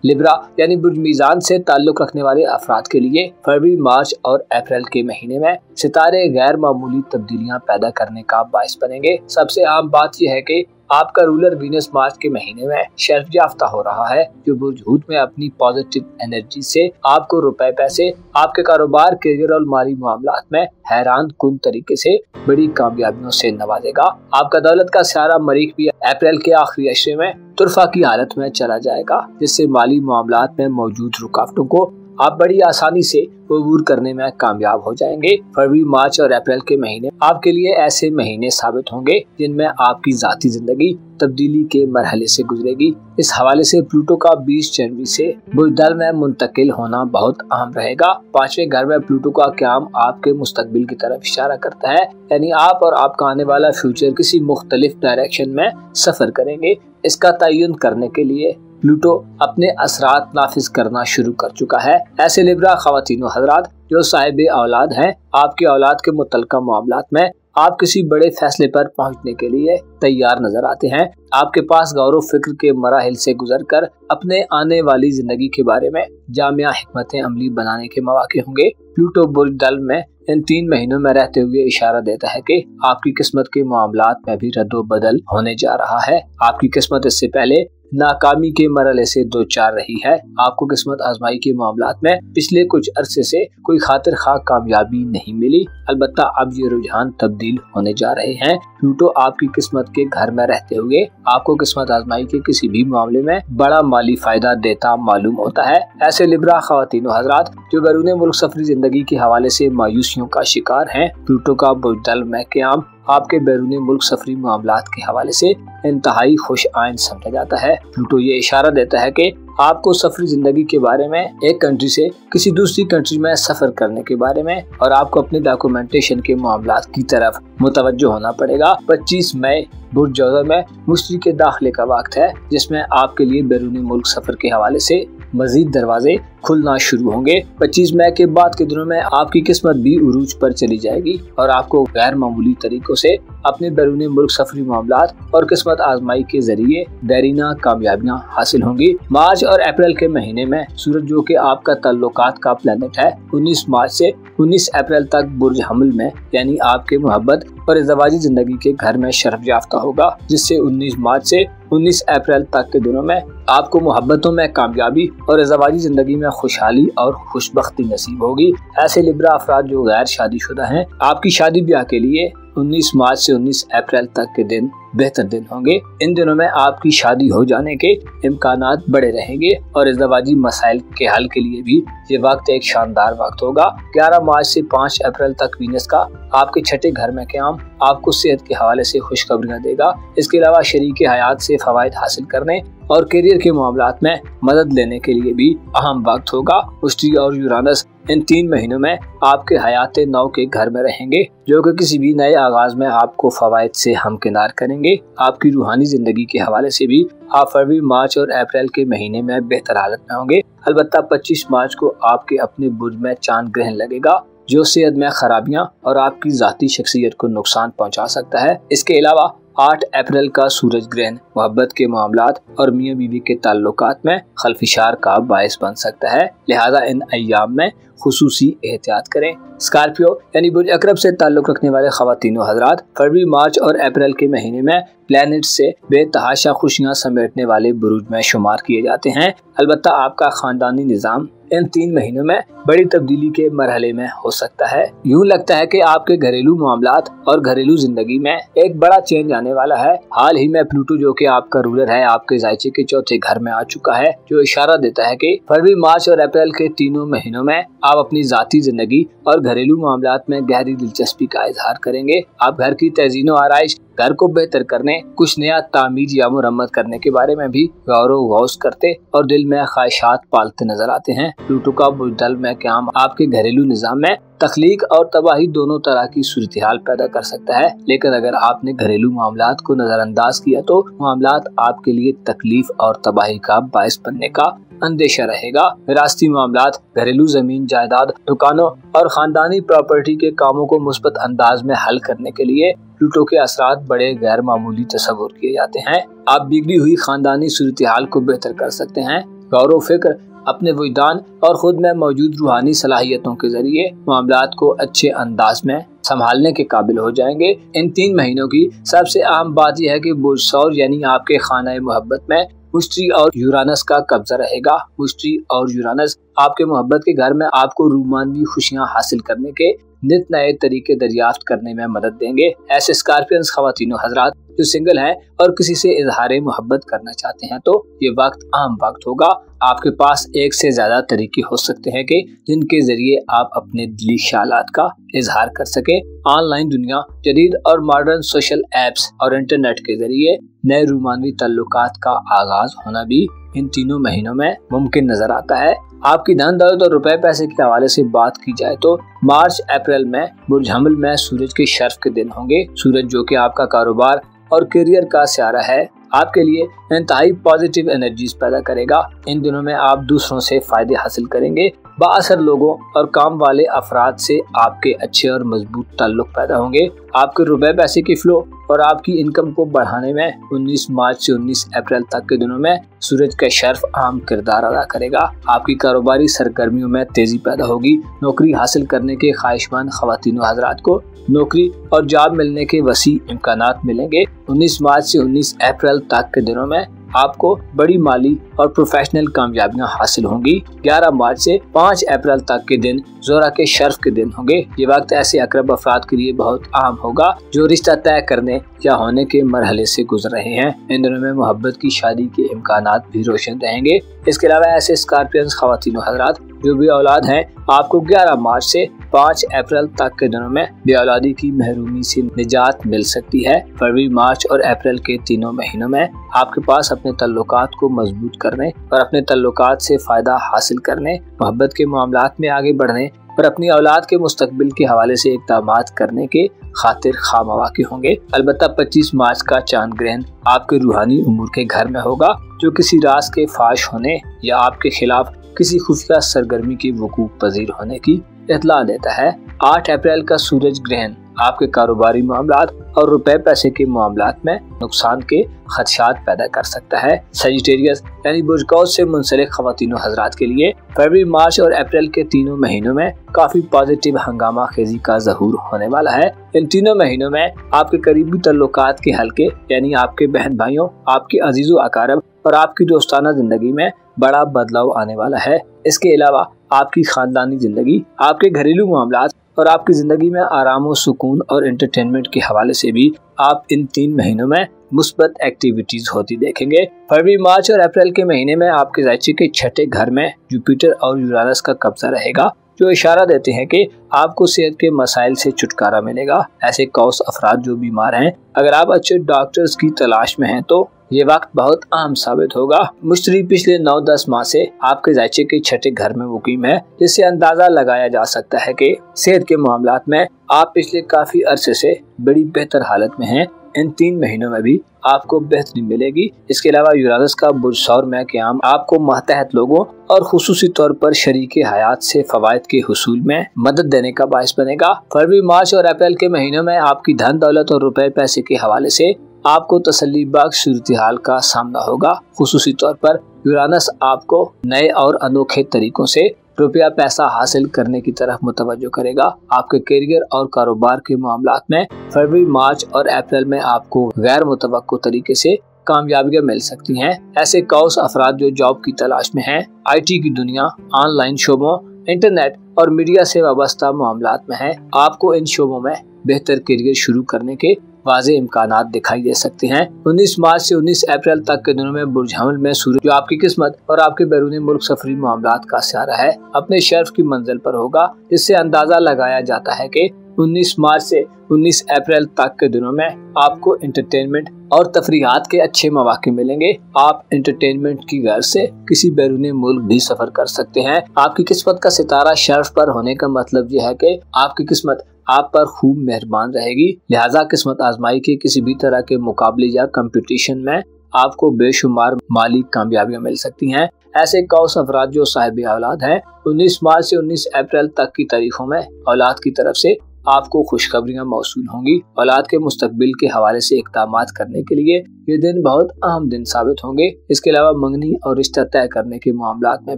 लिब्रा यानी बुर्ज मीज़ान से ताल्लुक रखने वाले अफराद के लिए फरवरी, मार्च और अप्रैल के महीने में सितारे गैर मामूली तब्दीलियां पैदा करने का बाइस बनेंगे। सबसे आम बात यह है कि आपका रूलर वीनस मार्च के महीने में शर्फ याफ्ता हो रहा है, जो बुर्ज हूत में अपनी पॉजिटिव एनर्जी से आपको रुपए पैसे, आपके कारोबार, करियर और माली मामलात में हैरान कुन तरीके से बड़ी कामयाबियों से नवाजेगा। आपका दौलत का सारा मरीख भी अप्रैल के आखिरी अशरे में तुरफा की हालत में चला जाएगा, जिससे माली मामलात में मौजूद रुकावटों को आप बड़ी आसानी से अबूर करने में कामयाब हो जाएंगे। फरवरी, मार्च और अप्रैल के महीने आपके लिए ऐसे महीने साबित होंगे जिनमें आपकी जाती जिंदगी तब्दीली के मरहले से गुजरेगी। इस हवाले से प्लूटो का 20 जनवरी से बुज़दल में मुंतकिल होना बहुत अहम रहेगा। 5वें घर में प्लूटो का क़याम आपके मुस्तकबिल की तरफ इशारा करता है, यानी आप और आपका आने वाला फ्यूचर किसी मुख्तलिफ डायरेक्शन में सफर करेंगे। इसका तयन करने के लिए प्लूटो अपने असरात नाफिज करना शुरू कर चुका है। ऐसे लिब्रा ख्वातीनो हजरात जो साहिब औलाद हैं, आपकी औलाद के मुतल्लिका मामलात में आप किसी बड़े फैसले पर पहुंचने के लिए तैयार नजर आते हैं। आपके पास गौर फिक्र के मराहिल से गुजरकर अपने आने वाली जिंदगी के बारे में जामिया हिकमतें अमली बनाने के मौके होंगे। प्लूटो बुर्ज दल में इन 3 महीनों में रहते हुए इशारा देता है कि आपकी किस्मत के मामलात में भी रद्दो बदल होने जा रहा है। आपकी किस्मत इससे पहले नाकामी के मरहले से 2-4 रही है। आपको किस्मत आजमाई के मामलात में पिछले कुछ अरसे से कोई खातिर खा कामयाबी नहीं मिली। अलबत्ता अब ये रुझान तब्दील होने जा रहे हैं। प्लूटो आपकी किस्मत के घर में रहते हुए आपको किस्मत आजमाई के किसी भी मामले में बड़ा माली फायदा देता मालूम होता है। ऐसे लिब्रा ख्वातीनो हजरात जो बैरून मुल्क सफरी जिंदगी के हवाले से मायूसियों का शिकार हैं, प्लूटो का बुज़दल में क़याम आपके बैरून मुल्क सफरी मामलात के हवाले से इंतहाई खुश आइंद समझा जाता है। प्लूटो ये इशारा देता है कि आपको सफरी जिंदगी के बारे में, एक कंट्री से किसी दूसरी कंट्री में सफर करने के बारे में और आपको अपने डॉक्यूमेंटेशन के मामलात की तरफ मुतवज्जो होना पड़ेगा। 25 मई बुर्ज जौज़ा में मुश्तरी के दाखिले का वक्त है, जिसमें आपके लिए बैरून मुल्क सफर के हवाले से मजीद दरवाजे खुलना शुरू होंगे। 25 मई के बाद के दिनों में आपकी किस्मत भी उरूज पर चली जाएगी और आपको गैर मामूली तरीकों से अपने बैरून मुल्क सफरी मामलात और किस्मत आजमाई के जरिए देरीना कामयाबियां हासिल होंगी। मार्च और अप्रैल के महीने में सूरज, जो कि आपका ताल्लुकात का प्लैनेट है, 19 मार्च से 19 अप्रैल तक बुर्ज हमल में यानी आपके मोहब्बत और इज़्ज़वाजी जिंदगी के घर में शर्फ याफ्ता होगा, जिससे 19 मार्च से 19 अप्रैल तक के दिनों में आपको मोहब्बतों में कामयाबी और ज़वाजी जिंदगी में खुशहाली और खुशबख्ती नसीब होगी। ऐसे लिब्रा अफराद जो गैर शादीशुदा हैं, आपकी शादी ब्याह के लिए 19 मार्च से 19 अप्रैल तक के दिन बेहतर दिन होंगे। इन दिनों में आपकी शादी हो जाने के इम्कानात बड़े रहेंगे और इज़्दवाजी मसाइल के हल के लिए भी ये वक्त एक शानदार वक्त होगा। 11 मार्च से 5 अप्रैल तक वीनस का आपके छठे घर में क़याम आपको सेहत के हवाले से खुशखबरियाँ देगा। इसके अलावा शरीके हयात से फ़वाइद हासिल करने और करियर के मामलात में मदद लेने के लिए भी अहम वक्त होगा। मुश्तरी और यूरानस इन 3 महीनों में आपके हयात नौ के घर में रहेंगे, जो कि किसी भी नए आगाज में आपको फवायद से हमकिनार करेंगे। आपकी रूहानी जिंदगी के हवाले से भी आप फरवरी, मार्च और अप्रैल के महीने में बेहतर हालत में होंगे। अलबत्ता 25 मार्च को आपके अपने बुर्ज में चांद ग्रहण लगेगा, जो सेहत में खराबियां और आपकी जाती शख्सियत को नुकसान पहुंचा सकता है। इसके अलावा 8 अप्रैल का सूरज ग्रहण मोहब्बत के मामलात और मियाँ बीवी के ताल्लुकात में खलफिशार का बायस बन सकता है। लिहाजा इन अय्याम में खुसूसी एहतियात करें। स्कॉर्पियो यानी बुर्ज अकरब से ताल्लुक रखने वाले ख़वातीनो हज़रात फरवरी, मार्च और अप्रैल के महीने में प्लैनेट से बेतहाशा खुशियां समेटने वाले बुरुज में शुमार किए जाते हैं। अलबत्ता आपका खानदानी निज़ाम इन 3 महीनों में बड़ी तब्दीली के मरहले में हो सकता है। यूँ लगता है कि आपके घरेलू मामलात और घरेलू जिंदगी में एक बड़ा चेंज आने वाला है। हाल ही में प्लूटो, जो कि आपका रूलर है, आपके जायचे के चौथे घर में आ चुका है, जो इशारा देता है कि फरवरी, मार्च और अप्रैल के तीनों महीनों में आप अपनी जाती जिंदगी और घरेलू मामलात में गहरी दिलचस्पी का इजहार करेंगे। आप घर की तज़ीनो आराइश, घर को बेहतर करने, कुछ नया तामीर या मुरम्मत करने के बारे में भी गौर करते और दिल में ख्वाहिशात पालते नजर आते हैं। प्लूटो का बुज़दल में क़याम आपके घरेलू निज़ाम में तख्लीक और तबाही दोनों तरह की सूरत हाल पैदा कर सकता है। लेकिन अगर आपने घरेलू मामलात को नजरअंदाज किया तो मामलात आपके लिए तकलीफ और तबाही का बायस बनने का अंदेशा रहेगा। विरासती मामलात, घरेलू जमीन जायदाद, दुकानों और खानदानी प्रॉपर्टी के कामों को मुस्बत अंदाज में हल करने के लिए प्लूटो के असरात बड़े गैर मामूली तस्वुर किए जाते हैं। आप बिगड़ी हुई खानदानी सूरत हाल को बेहतर कर सकते हैं। गौर फिक्र, अपने वजदान और खुद में मौजूद रूहानी सलाहियतों के जरिए मामलात को अच्छे अंदाज में संभालने के काबिल हो जाएंगे। इन 3 महीनों की सबसे अहम बात यह है कि बुर्ज सौर यानी आपके खाना मोहब्बत में मुश्तरी और यूरानस का कब्जा रहेगा। मुश्तरी और यूरानस आपके मोहब्बत के घर में आपको रूमानवी खुशियां हासिल करने के नित नए तरीके दरियाफ्त करने में मदद देंगे। ऐसे स्कॉर्पियंस ख़वातीनो हज़रात जो सिंगल हैं और किसी से इजहार मोहब्बत करना चाहते हैं, तो ये वक्त अहम वक्त होगा। आपके पास एक से ज्यादा तरीके हो सकते हैं कि जिनके जरिए आप अपने दिली ख्यालात का इजहार कर सके। ऑनलाइन दुनिया, जदीद और मॉडर्न सोशल एप्स और इंटरनेट के जरिए नए रूमानवी ताल्लुकात का आगाज होना भी इन 3 महीनों में मुमकिन नजर आता है। आपकी धन दौलत और रुपए पैसे के हवाले से बात की जाए तो मार्च अप्रैल में बुर्ज हमल में सूरज के शर्फ के दिन होंगे। सूरज, जो कि आपका कारोबार और करियर का सियारा है, आपके लिए इंतहाई पॉजिटिव एनर्जीज पैदा करेगा। इन दिनों में आप दूसरों से फायदे हासिल करेंगे। बाअसर लोगों और काम वाले अफराद से आपके अच्छे और मजबूत ताल्लुक पैदा होंगे। आपके रुपए पैसे की फ्लो और आपकी इनकम को बढ़ाने में 19 मार्च से 19 अप्रैल तक के दिनों में सूरज का शर्फ अहम किरदार अदा करेगा। आपकी कारोबारी सरगर्मियों में तेजी पैदा होगी। नौकरी हासिल करने के ख्वाहिशमंद ख़वातीनो हज़रात को नौकरी और जॉब मिलने के वसी इम्कानात मिलेंगे। 19 मार्च से 19 अप्रैल तक के दिनों में आपको बड़ी माली और प्रोफेशनल कामयाबियां हासिल होंगी। 11 मार्च से 5 अप्रैल तक के दिन ज़ोरा के शर्फ के दिन होंगे। ये वक्त ऐसे अकरब अफराद के लिए बहुत अहम होगा जो रिश्ता तय करने या होने के मरहले से गुजर रहे हैं। इन दिनों में मोहब्बत की शादी के इम्कानात भी रोशन रहेंगे। इसके अलावा ऐसे स्कॉर्पियंस ख़वातीनो हज़रात जो भी औलाद हैं, आपको 11 मार्च से 5 अप्रैल तक के दिनों में बेऔलादी की महरूमी से निजात मिल सकती है। फरवरी, मार्च और अप्रैल के तीनों महीनों में आपके पास अपने तल्लुकात को मजबूत करने और अपने तल्लुकात से फायदा हासिल करने, मोहब्बत के मामलात में आगे बढ़ने और अपनी औलाद के मुस्तकबिल के हवाले से इक़दामात करने के खातिर खामवाक़ी होंगे। अलबत्ता 25 मार्च का चांद ग्रहण आपके रूहानी उमूर के घर में होगा, जो किसी राज के फाश होने या आपके खिलाफ किसी खुफिया सरगर्मी के वकूफ़ पजीर होने की इत्तला देता है। 8 अप्रैल का सूरज ग्रहण आपके कारोबारी मामलात और रुपए पैसे के मामलात में नुकसान के खदशात पैदा कर सकता है। सजिटेरियस यानी बुर्ज कौस से मुंसलिक खवातीनो हजरात के लिए फरवरी, मार्च और अप्रैल के तीनों महीनों में काफी पॉजिटिव हंगामा खेजी का ज़हूर होने वाला है। इन तीनों महीनों में आपके करीबी तल्लुकात के हल्के यानी आपके बहन भाइयों, आपके अजीजों अकारब और आपकी दोस्ताना जिंदगी में बड़ा बदलाव आने वाला है। इसके अलावा आपकी खानदानी जिंदगी, आपके घरेलू मामलात और आपकी जिंदगी में आराम और सुकून और एंटरटेनमेंट के हवाले से भी आप इन 3 महीनों में मुस्बत एक्टिविटीज होती देखेंगे। फरवरी, मार्च और अप्रैल के महीने में आपके ज़ायचे के छठे घर में जुपिटर और यूरानस का कब्जा रहेगा, जो इशारा देते हैं कि आपको सेहत के मसाइल से छुटकारा मिलेगा। ऐसे कौस अफराद जो बीमार हैं, अगर आप अच्छे डॉक्टर्स की तलाश में हैं तो ये वक्त बहुत अहम साबित होगा। मुश्तरी पिछले 9-10 माह से आपके ज़ायचे के छठे घर में मुकीम है, जिससे अंदाजा लगाया जा सकता है कि सेहत के मामलात में आप पिछले काफी अरसे से बड़ी बेहतर हालत में हैं। इन 3 महीनों में भी आपको बेहतरी मिलेगी। इसके अलावा यूरानस का बुर्ज सौर में क़याम आपको मातहत लोगों और खुसूसी तौर पर शरीके हयात से फवायद के हुसूल में मदद देने का बाइस बनेगा। फरवरी, मार्च और अप्रैल के महीनों में आपकी धन दौलत और रुपए पैसे के हवाले से आपको तसल्ली बख्श सूरत हाल का सामना होगा। खुसूसी तौर पर यूरानस आपको नए और अनोखे तरीकों से रुपया पैसा हासिल करने की तरफ मुतवज्जो करेगा। आपके करियर और कारोबार के मामलात में फरवरी, मार्च और अप्रैल में आपको गैर मुतवक्को तरीके से कामयाबियां मिल सकती हैं। ऐसे कौस अफराद जो जॉब की तलाश में हैं, IT की दुनिया, ऑनलाइन शोबों, इंटरनेट और मीडिया से वाबस्ता मामलात में हैं, आपको इन शोबों में बेहतर करियर शुरू करने के वाज़े इम्कानात दिखाई दे सकते हैं। 19 मार्च से 19 अप्रैल तक के दिनों में बुर्ज हमल में सूरज, जो आपकी किस्मत और आपके बैरून मुल्क सफरी मामलात का सियारा है, अपने शर्फ की मंजिल पर होगा, जिससे अंदाजा लगाया जाता है कि 19 मार्च से 19 अप्रैल तक के दिनों में आपको एंटरटेनमेंट और तफरीहात के अच्छे मौके मिलेंगे। आप एंटरटेनमेंट की गर्ज से किसी बैरून मुल्क भी सफर कर सकते हैं। आपकी किस्मत का सितारा शर्फ पर होने का मतलब यह है कि आपकी किस्मत आप पर खूब मेहरबान रहेगी। लिहाजा किस्मत आजमाई के किसी भी तरह के मुकाबले या कंपटीशन में आपको बेशुमार माली कामयाबियां मिल सकती हैं। ऐसे कौस अफराद जो साहिब औलाद हैं, 19 मार्च से 19 अप्रैल तक की तारीखों में औलाद की तरफ से आपको खुशखबरियां मौसूल होंगी। औलाद के मुस्तकबिल के हवाले से इक़दामात करने के लिए ये दिन बहुत अहम दिन साबित होंगे। इसके अलावा मंगनी और रिश्ता तय करने के मामलात में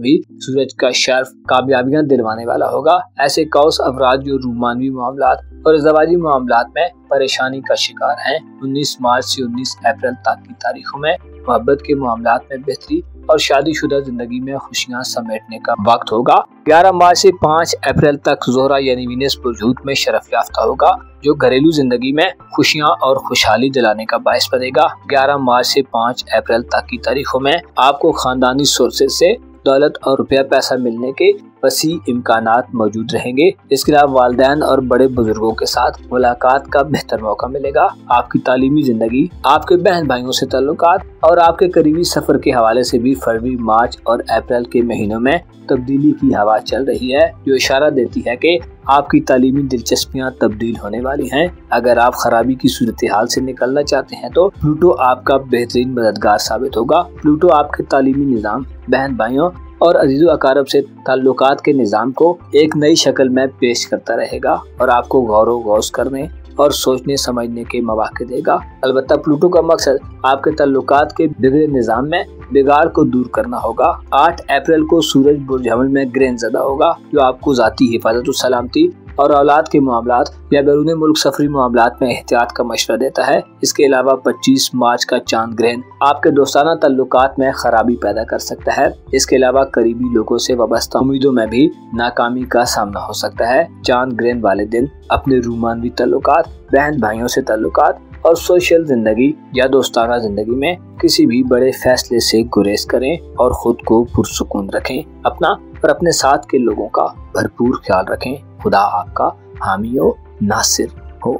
भी सूरज का शर्फ कामयाबियां दिलवाने वाला होगा। ऐसे कौस अफराद जो रूमानवी मामलात और ज़वाजी मामलात में परेशानी का शिकार हैं, 19 मार्च से 19 अप्रैल तक की तारीखों में मोहब्बत के मामलात में बेहतरी और शादीशुदा जिंदगी में खुशियां समेटने का वक्त होगा। 11 मार्च से 5 अप्रैल तक ज़ोहरा यानी वीनस पुरजूत में शरफ याफ्ता होगा, जो घरेलू जिंदगी में खुशियां और खुशहाली दिलाने का बायस बनेगा। 11 मार्च से 5 अप्रैल तक की तारीखों में आपको खानदानी सोर्सेज से दौलत और रुपया पैसा मिलने के वसी इम्कानात मौजूद रहेंगे। इसके अलावा वालिदैन और बड़े बुजुर्गों के साथ मुलाकात का बेहतर मौका मिलेगा। आपकी तालीमी जिंदगी, आपके बहन भाइयों से ताल्लुकात और आपके करीबी सफर के हवाले से भी फरवरी, मार्च और अप्रैल के महीनों में तब्दीली की हवा चल रही है, जो इशारा देती है कि आपकी तालीमी दिलचस्पियां तब्दील होने वाली हैं। अगर आप खराबी की सूरत हाल से निकलना चाहते हैं तो प्लूटो आपका बेहतरीन मददगार साबित होगा। प्लूटो आपके तालीमी निज़ाम, बहन भाइयों और अजीज़ो अकारब से ताल्लुकात के निज़ाम को एक नई शक्ल में पेश करता रहेगा और आपको गौर करने और सोचने समझने के मौके देगा। अलबत्ता प्लूटो का मकसद आपके ताल्लुकात के बिगड़े निज़ाम में बिगाड़ को दूर करना होगा। 8 अप्रैल को सूरज बुर्ज हमल में ग्रहण ज़दा होगा, जो आपको ज़ाती हिफाजत सलामती और औलाद के मामलात या बैरून मुल्क सफरी मामलात में एहतियात का मशवरा देता है। इसके अलावा 25 मार्च का चांद ग्रहण आपके दोस्ताना ताल्लुकात में खराबी पैदा कर सकता है। इसके अलावा करीबी लोगों से वाबस्ता उम्मीदों में भी नाकामी का सामना हो सकता है। चांद ग्रहण वाले दिन अपने रूमानवी ताल्लुकात, बहन भाइयों से ताल्लुकात और सोशल जिंदगी या दोस्ताना जिंदगी में किसी भी बड़े फैसले से गुरेज करें और खुद को पुरसुकून रखें। अपना और अपने साथ के लोगों का भरपूर ख्याल रखें। खुदा आपका हामी हो, नासिर हो।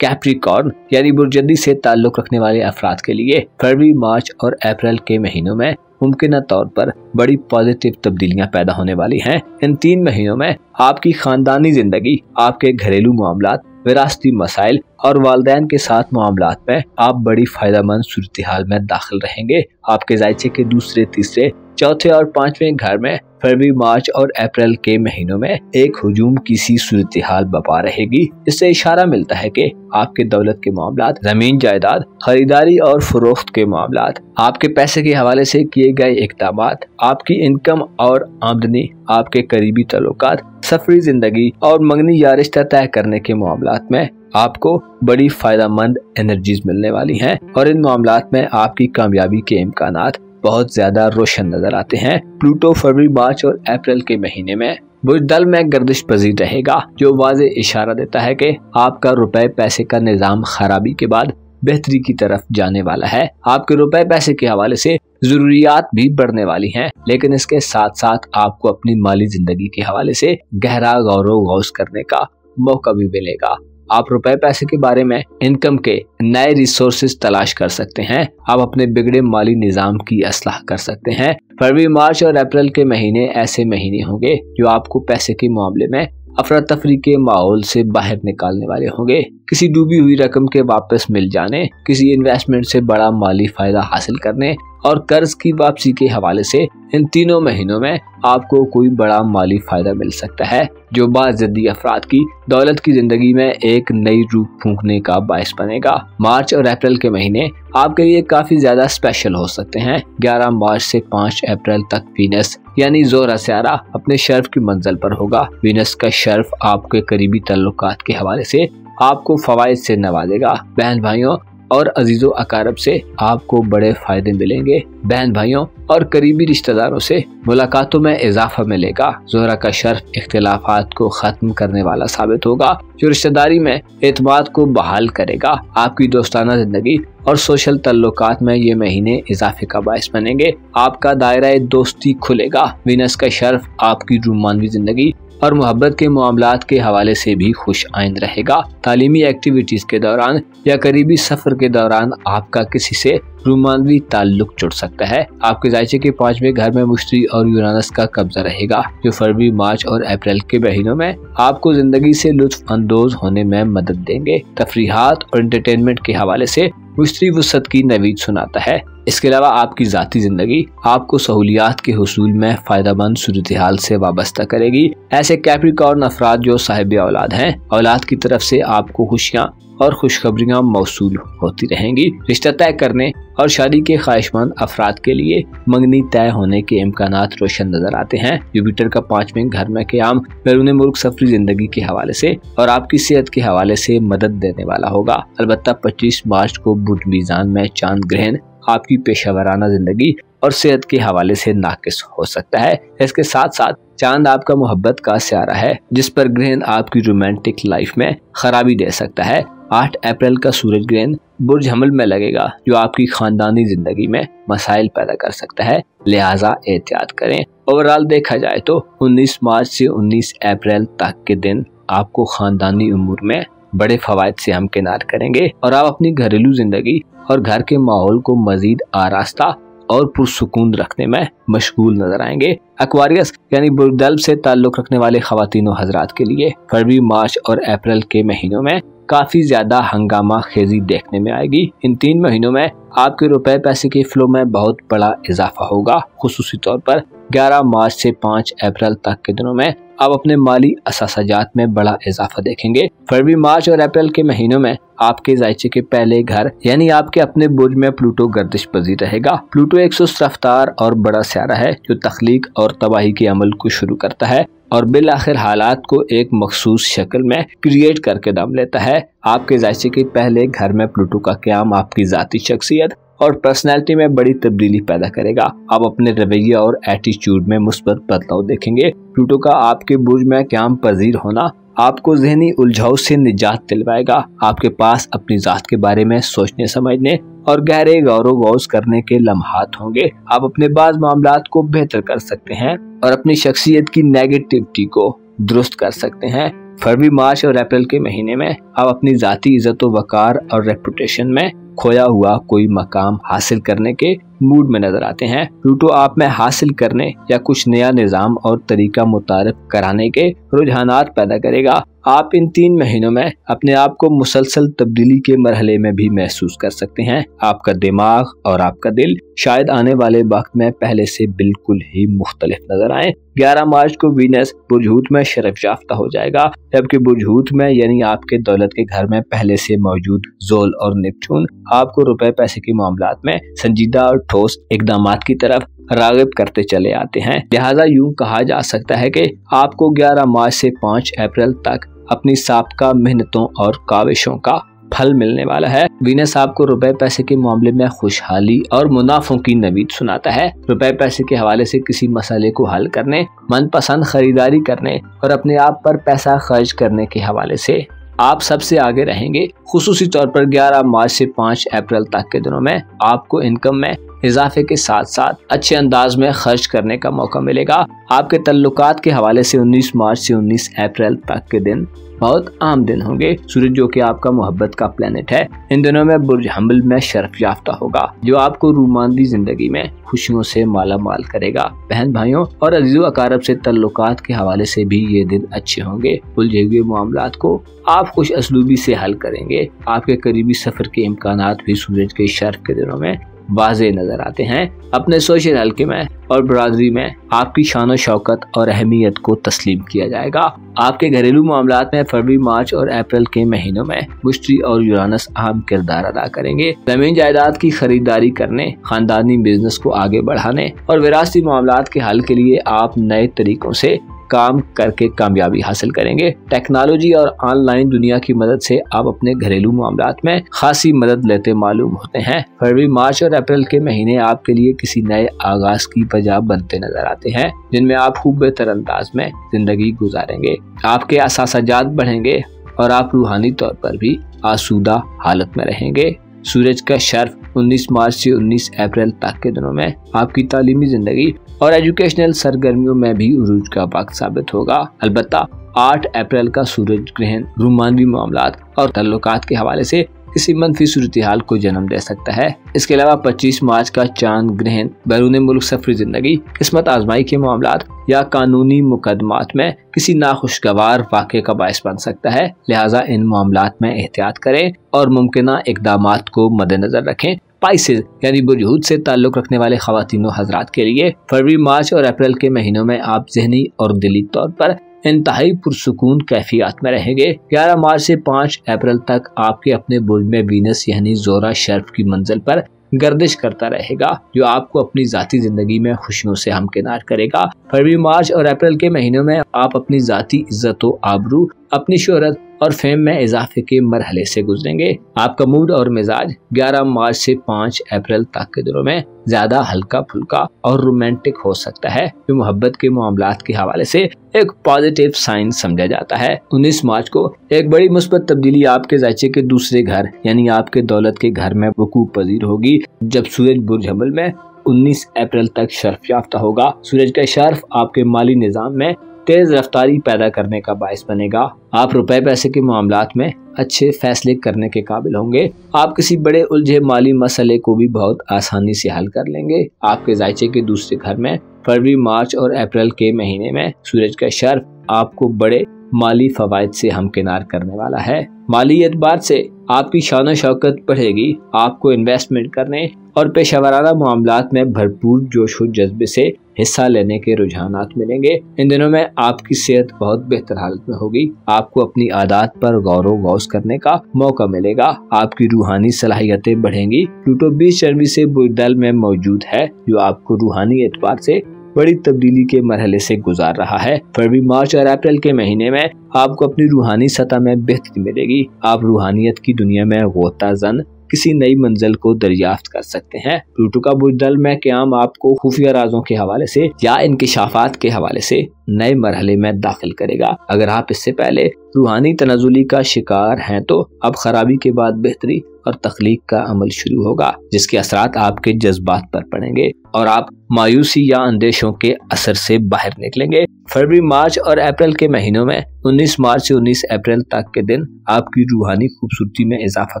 कैप्रिकॉर्न यानी बुर्जदी से ताल्लुक रखने वाले अफराद के लिए फरवरी, मार्च और अप्रैल के महीनों में मुमकिन तौर पर बड़ी पॉजिटिव तब्दीलियां पैदा होने वाली हैं। इन 3 महीनों में आपकी खानदानी जिंदगी, आपके घरेलू मामलात, विरासती मसाइल और वालिदैन के साथ मामलात में आप बड़ी फायदेमंद सूरत हाल में दाखिल रहेंगे। आपके जायचे के दूसरे, तीसरे चौथे और पांचवें घर में फरवरी, मार्च और अप्रैल के महीनों में एक हुजूम की सी सूरत हाल बपा रहेगी। इससे इशारा मिलता है कि आपके दौलत के मामलात, जमीन जायदाद, खरीदारी और फरोख्त के मामलात, आपके पैसे के हवाले से किए गए इक़दामात, आपकी इनकम और आमदनी, आपके करीबी तल्लुकात, सफरी जिंदगी और मंगनी या रिश्ता तय करने के मामलात में आपको बड़ी फायदेमंद एनर्जीज मिलने वाली हैं और इन मामलात में आपकी कामयाबी के इम्कानात बहुत ज्यादा रोशन नजर आते हैं। प्लूटो फरवरी, मार्च और अप्रैल के महीने में बुजदल में गर्दिश पजीर रहेगा, जो वाज़े इशारा देता है कि आपका रुपए पैसे का निजाम खराबी के बाद बेहतरी की तरफ जाने वाला है। आपके रुपए पैसे के हवाले से जरूरियात भी बढ़ने वाली हैं, लेकिन इसके साथ साथ आपको अपनी माली जिंदगी के हवाले से गहरा गौर करने का मौका भी मिलेगा। आप रुपए पैसे के बारे में इनकम के नए रिसोर्सेज तलाश कर सकते हैं। आप अपने बिगड़े माली निजाम की असलाह कर सकते हैं। फरवरी, मार्च और अप्रैल के महीने ऐसे महीने होंगे जो आपको पैसे के मामले में अफरा तफरी के माहौल से बाहर निकालने वाले होंगे। किसी डूबी हुई रकम के वापस मिल जाने, किसी इन्वेस्टमेंट से बड़ा माली फायदा हासिल करने और कर्ज की वापसी के हवाले से इन तीनों महीनों में आपको कोई बड़ा माली फायदा मिल सकता है, जो बाज़िद्दी अफराद की दौलत की जिंदगी में एक नई रूह फूंकने का बायस बनेगा। मार्च और अप्रैल के महीने आपके लिए काफी ज्यादा स्पेशल हो सकते हैं। 11 मार्च से 5 अप्रैल तक वीनस यानी ज़ोहरा सियारा अपने शर्फ की मंजिल पर होगा। वीनस का शर्फ आपके करीबी तल्लुकात के हवाले से आपको फवाइद से नवाजेगा। बहन भाइयों और अजीजों अकारब से आपको बड़े फायदे मिलेंगे। बहन भाइयों और करीबी रिश्तेदारों से मुलाकातों में इजाफा मिलेगा। ज़ोहरा का शर्फ इख्तिलाफात को खत्म करने वाला साबित होगा, जो रिश्तेदारी में एतमाद को बहाल करेगा। आपकी दोस्ताना जिंदगी और सोशल तल्लुकात में ये महीने इजाफे का बायस बनेंगे। आपका दायरा दोस्ती खुलेगा। वीनस का शर्फ आपकी रूमानवी जिंदगी और मोहब्बत के मामलात के हवाले से भी खुश आइंद रहेगा। तालीमी एक्टिविटीज के दौरान या करीबी सफर के दौरान आपका किसी से रूमानवी ताल्लुक जुड़ सकता है। आपके जायचे के 5वें घर में मुश्तरी और यूरानस का कब्जा रहेगा, जो फरवरी, मार्च और अप्रैल के महीनों में आपको जिंदगी से लुत्फ अंदोज होने में मदद देंगे। तफरीहात और एंटरटेनमेंट के हवाले से मुश्तरी वसत की नवीद सुनाता है। इसके अलावा आपकी जाती जिंदगी आपको सहूलियात के हुसूल में फायदेमंद सूरत हाल से वाबस्ता करेगी। ऐसे कैप्रिकॉर्न अफराद जो साहिब औलाद हैं, औलाद की तरफ से आपको खुशियाँ और खुशखबरियाँ मौसूल होती रहेंगी। रिश्ता तय करने और शादी के ख्वाहिशमंद अफराद के लिए मंगनी तय होने के इम्कानात रोशन नजर आते हैं। जुपिटर का 5वें घर में क़याम बैरून मुल्क सफरी जिंदगी के हवाले से और आपकी सेहत के हवाले से मदद देने वाला होगा। अलबत्ता 25 मार्च को बुध मीज़ान में चांद ग्रहण आपकी पेशावराना जिंदगी और सेहत के हवाले से नाकिस हो सकता है। इसके साथ साथ चांद आपका मोहब्बत का सियारा है, जिस पर ग्रहण आपकी रोमांटिक लाइफ में खराबी दे सकता है। 8 अप्रैल का सूरज ग्रहण बुर्ज हमल में लगेगा, जो आपकी खानदानी जिंदगी में मसाइल पैदा कर सकता है, लिहाजा एहतियात करें। ओवरऑल देखा जाए तो 19 मार्च से 19 अप्रैल तक के दिन आपको खानदानी उमूर में बड़े फवायद से हमकिनार करेंगे और आप अपनी घरेलू जिंदगी और घर के माहौल को मजीद आरास्ता और पुरसुकून रखने में मशगूल नजर आएंगे। एक्वारियस यानी बुजदल से ताल्लुक रखने वाले खवातीन और हजरात के लिए फरवरी, मार्च और अप्रैल के महीनों में काफी ज्यादा हंगामा खेजी देखने में आएगी। इन 3 महीनों में आपके रुपए पैसे के फ्लो में बहुत बड़ा इजाफा होगा। खुसूसी तौर पर 11 मार्च से 5 अप्रैल तक के दिनों में आप अपने माली असासाजात में बड़ा इजाफा देखेंगे। फरवरी, मार्च और अप्रैल के महीनों में आपके जायचे के पहले घर यानी आपके अपने बुर्ज में प्लूटो गर्दिश पजीर रहेगा। प्लूटो एक सुस्त रफ्तार और बड़ा सियारा है, जो तख्लीक और तबाही के अमल को शुरू करता है और बिल आखिर हालात को एक मखसूस शक्ल में क्रिएट करके दम लेता है। आपके जायचे के पहले घर में प्लूटो का क़याम आपकी जाती शख्सियत और पर्सनैलिटी में बड़ी तब्दीली पैदा करेगा। आप अपने रवैया और एटीट्यूड में मुस्बत बदलाव देखेंगे। प्लूटो का आपके बुर्ज में क़याम पजीर होना आपको ज़हनी उलझाव से निजात दिलवाएगा। आपके पास अपनी जात के बारे में सोचने समझने और गहरे गौर करने के लम्हात होंगे। आप अपने बाज़ मामलात को बेहतर कर सकते हैं और अपनी शख्सियत की नेगेटिविटी को दुरुस्त कर सकते हैं। फरवरी, मार्च और अप्रैल के महीने में आप अपनी जाती इज्जत व वकार और रेपुटेशन में खोया हुआ कोई मकाम हासिल करने के मूड में नजर आते हैं। प्लूटो आप में हासिल करने या कुछ नया निजाम और तरीका मुतारिफ कराने के रुझानात पैदा करेगा। आप इन 3 महीनों में अपने आप को मुसलसल तब्दीली के मरहले में भी महसूस कर सकते हैं। आपका दिमाग और आपका दिल शायद आने वाले वक्त में पहले से बिल्कुल ही मुख्तलिफ नजर आए। 11 मार्च को वीनस बुर्ज हूत में शरफ याफ्ता हो जाएगा, जबकि बुर्ज हूत में यानी आपके दौलत के घर में पहले से मौजूद जोल और नेपचून आपको रुपए पैसे के मामलात में संजीदा और ठोस इकदामात की तरफ राग़िब करते चले आते हैं। लिहाजा यूं कहा जा सकता है कि आपको 11 मार्च से 5 अप्रैल तक अपनी साबका मेहनतों और काविशों का फल मिलने वाला है। वीनस आपको रुपए पैसे के मामले में खुशहाली और मुनाफों की नवीद सुनाता है। रुपए पैसे के हवाले से किसी मसले को हल करने, मनपसंद खरीदारी करने और अपने आप पर पैसा खर्च करने के हवाले से आप सबसे आगे रहेंगे। खुसूसी तौर पर 11 मार्च से 5 अप्रैल तक के दिनों में आपको इनकम में इजाफे के साथ साथ अच्छे अंदाज में खर्च करने का मौका मिलेगा। आपके तल्लुकात के हवाले से 19 मार्च से 19 अप्रैल तक के दिन बहुत आम दिन होंगे। सूरज जो कि आपका मोहब्बत का प्लेनेट है, इन दिनों में बुर्ज हम्बल में शरफ याफ्ता होगा, जो आपको रूमानी जिंदगी में खुशियों से माला माल करेगा। बहन भाइयों और अजीज़ो अकारब से तल्लुकात के हवाले से भी ये दिन अच्छे होंगे। उलझे हुए मामलात को आप खुश असलूबी से हल करेंगे। आपके करीबी सफर के इम्कानात भी सूरज के शर्फ के दिनों में वाज़े नजर आते हैं। अपने सोशल हल्के में और बरादरी में आपकी शान शौकत और अहमियत को तस्लीम किया जाएगा। आपके घरेलू मामलात में फरवरी, मार्च और अप्रैल के महीनों में मुश्तरी और यूरानस अहम किरदार अदा करेंगे। जमीन जायदाद की खरीदारी करने, खानदानी बिजनेस को आगे बढ़ाने और विरासती मामलात के हल के लिए आप नए तरीकों से काम करके कामयाबी हासिल करेंगे। टेक्नोलॉजी और ऑनलाइन दुनिया की मदद से आप अपने घरेलू मामलात में खासी मदद लेते मालूम होते हैं। फरवरी, मार्च और अप्रैल के महीने आपके लिए किसी नए आगाज की वजह बनते नजर आते हैं, जिनमें आप खूब बेहतर अंदाज में जिंदगी गुजारेंगे। आपके असासाजात बढ़ेंगे और आप रूहानी तौर पर भी आसूदा हालत में रहेंगे। सूरज का शर्फ 19 मार्च से 19 अप्रैल तक के दिनों में आपकी तालीमी जिंदगी और एजुकेशनल सरगर्मियों में भी उरूज का वक्त साबित होगा। अलबत्ता 8 अप्रैल का सूरज ग्रहण रूमानी मामलात और तल्लुकात के हवाले से किसी मनफी सूरत हाल को जन्म दे सकता है। इसके अलावा 25 मार्च का चांद ग्रहण बैरून मुल्क सफरी जिंदगी, किस्मत आजमाई के मामलात या कानूनी मुकदमात में किसी नाखुशगवार वाक़े का बायस बन सकता है। लिहाजा इन मामलात में एहतियात करें और मुमकिना इक़दामात को मद्देनजर रखें। स्पाइसेस यानी बुर्ज हूत से ताल्लुक रखने वाले ख़वातीन हज़रात के लिए फरवरी, मार्च और अप्रैल के महीनों में आप ज़हनी और दिली तौर पर इंतहाई पुरसुकून कैफियत में रहेंगे। 11 मार्च से 5 अप्रैल तक आपके अपने बुर्ज में वीनस यानी जोरा शर्फ की मंजिल पर गर्दिश करता रहेगा, जो आपको अपनी जाती जिंदगी में खुशियों से हमकिनार करेगा। फरवरी, मार्च और अप्रैल के महीनों में आप अपनी जाती इज्जत व आबरू, अपनी शोहरत और फेम में इजाफे के मरहले से गुजरेंगे। आपका मूड और मिजाज 11 मार्च से 5 अप्रैल तक के दिनों में ज्यादा हल्का फुल्का और रोमांटिक हो सकता है, जो मोहब्बत के मामलात के हवाले से एक पॉजिटिव साइन समझा जाता है। 19 मार्च को एक बड़ी मुस्बत तब्दीली आपके ज़ायचे के दूसरे घर यानी आपके दौलत के घर में वकूअ पजीर होगी, जब सूरज बुर्ज हम्बल में 19 अप्रैल तक शर्फ याफ्ता होगा। सूरज का शर्फ आपके माली निज़ाम में तेज रफ्तारी पैदा करने का बायस बनेगा। आप रुपए पैसे के मामलात में अच्छे फैसले करने के काबिल होंगे। आप किसी बड़े उलझे माली मसले को भी बहुत आसानी से हल कर लेंगे। आपके ज़ायचे के दूसरे घर में फरवरी, मार्च और अप्रैल के महीने में सूरज का शर्फ आपको बड़े माली फवायद से हमकिनार करने वाला है। माली एतबार से आपकी शान शौकत बढ़ेगी। आपको इन्वेस्टमेंट करने और पेशेवराना मामलात में भरपूर जोश व जज्बे से हिस्सा लेने के रुझानात मिलेंगे। इन दिनों में आपकी सेहत बहुत बेहतर हालत में होगी। आपको अपनी आदत पर गौर व गौस करने का मौका मिलेगा। आपकी रूहानी सलाहियतें बढ़ेंगी। प्लूटो 20 जनवरी से बुर्दल में मौजूद है, जो आपको रूहानी एतबार से बड़ी तब्दीली के मरहले से गुजार रहा है। फरवरी, मार्च और अप्रैल के महीने में आपको अपनी रूहानी सतह में बेहतरी मिलेगी। आप रूहानियत की दुनिया में गोताज़न किसी नई मंजिल को दरियाफ्त कर सकते हैं। प्लूटो का बुर्दल में क़याम आपको खुफिया राजों के हवाले से या इंकिशाफात के हवाले से नए मरहले में दाखिल करेगा। अगर आप इससे पहले रूहानी तनाजुली का शिकार हैं तो अब खराबी के बाद बेहतरी और तख्लीक का अमल शुरू होगा, जिसके असरात आपके जज्बात पर पड़ेंगे और आप मायूसी या अंदेशों के असर से बाहर निकलेंगे। फरवरी, मार्च और अप्रैल के महीनों में 19 मार्च से 19 अप्रैल तक के दिन आपकी रूहानी खूबसूरती में इजाफा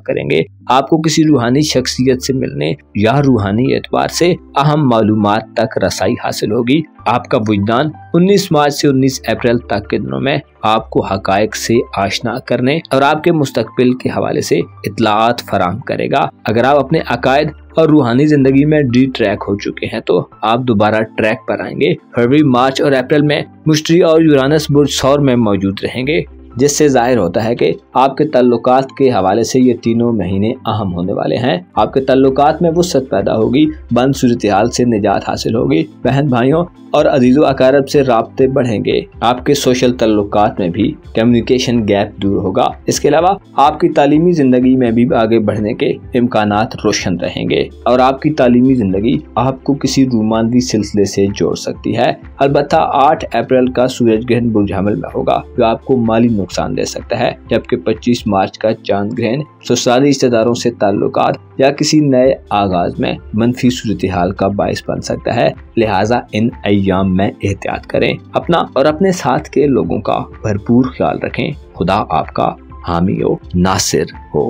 करेंगे। आपको किसी रूहानी शख्सियत से मिलने या रूहानी एतबार से अहम मालूमात तक रसाई हासिल होगी। आपका वजदान 19 मार्च से 19 अप्रैल तक के दिनों में आपको हकायक से आशना करने और आपके मुस्तकबिल के हवाले से इत्तलाआत फराहम करेगा। अगर आप अपने अकायद और रूहानी जिंदगी में डी ट्रैक हो चुके हैं तो आप दोबारा ट्रैक पर आएंगे। फरवरी, मार्च और अप्रैल में मुश्तरी और यूरानस बुर्ज सौर में मौजूद रहेंगे, जिससे जाहिर होता है कि आपके ताल्लुकात के हवाले से ये तीनों महीने अहम होने वाले हैं। आपके ताल्लुकात में वुसअत पैदा होगी, बंद सूरत हाल से निजात हासिल होगी, बहन भाइयों और अजीज़ो अकारब से राब्ते बढ़ेंगे। आपके सोशल ताल्लुकात में भी कम्युनिकेशन गैप दूर होगा। इसके अलावा आपकी तालीमी जिंदगी में भी आगे बढ़ने के इम्कानात रोशन रहेंगे और आपकी तालीमी जिंदगी आपको किसी रोमांसी सिलसिले से जोड़ सकती है। अलबत्ता 8 अप्रैल का सूरज ग्रहण बुर्ज हमल में होगा, जो आपको माली नुकसान दे सकता है, जबकि 25 मार्च का चांद ग्रहण ससुराली रिश्तेदारों से ताल्लुकात या किसी नए आगाज में मनफी सूरत हाल का बायस बन सकता है। लिहाजा इन अय्याम में एहतियात करें, अपना और अपने साथ के लोगों का भरपूर ख्याल रखें। खुदा आपका हामी हो, नासिर हो।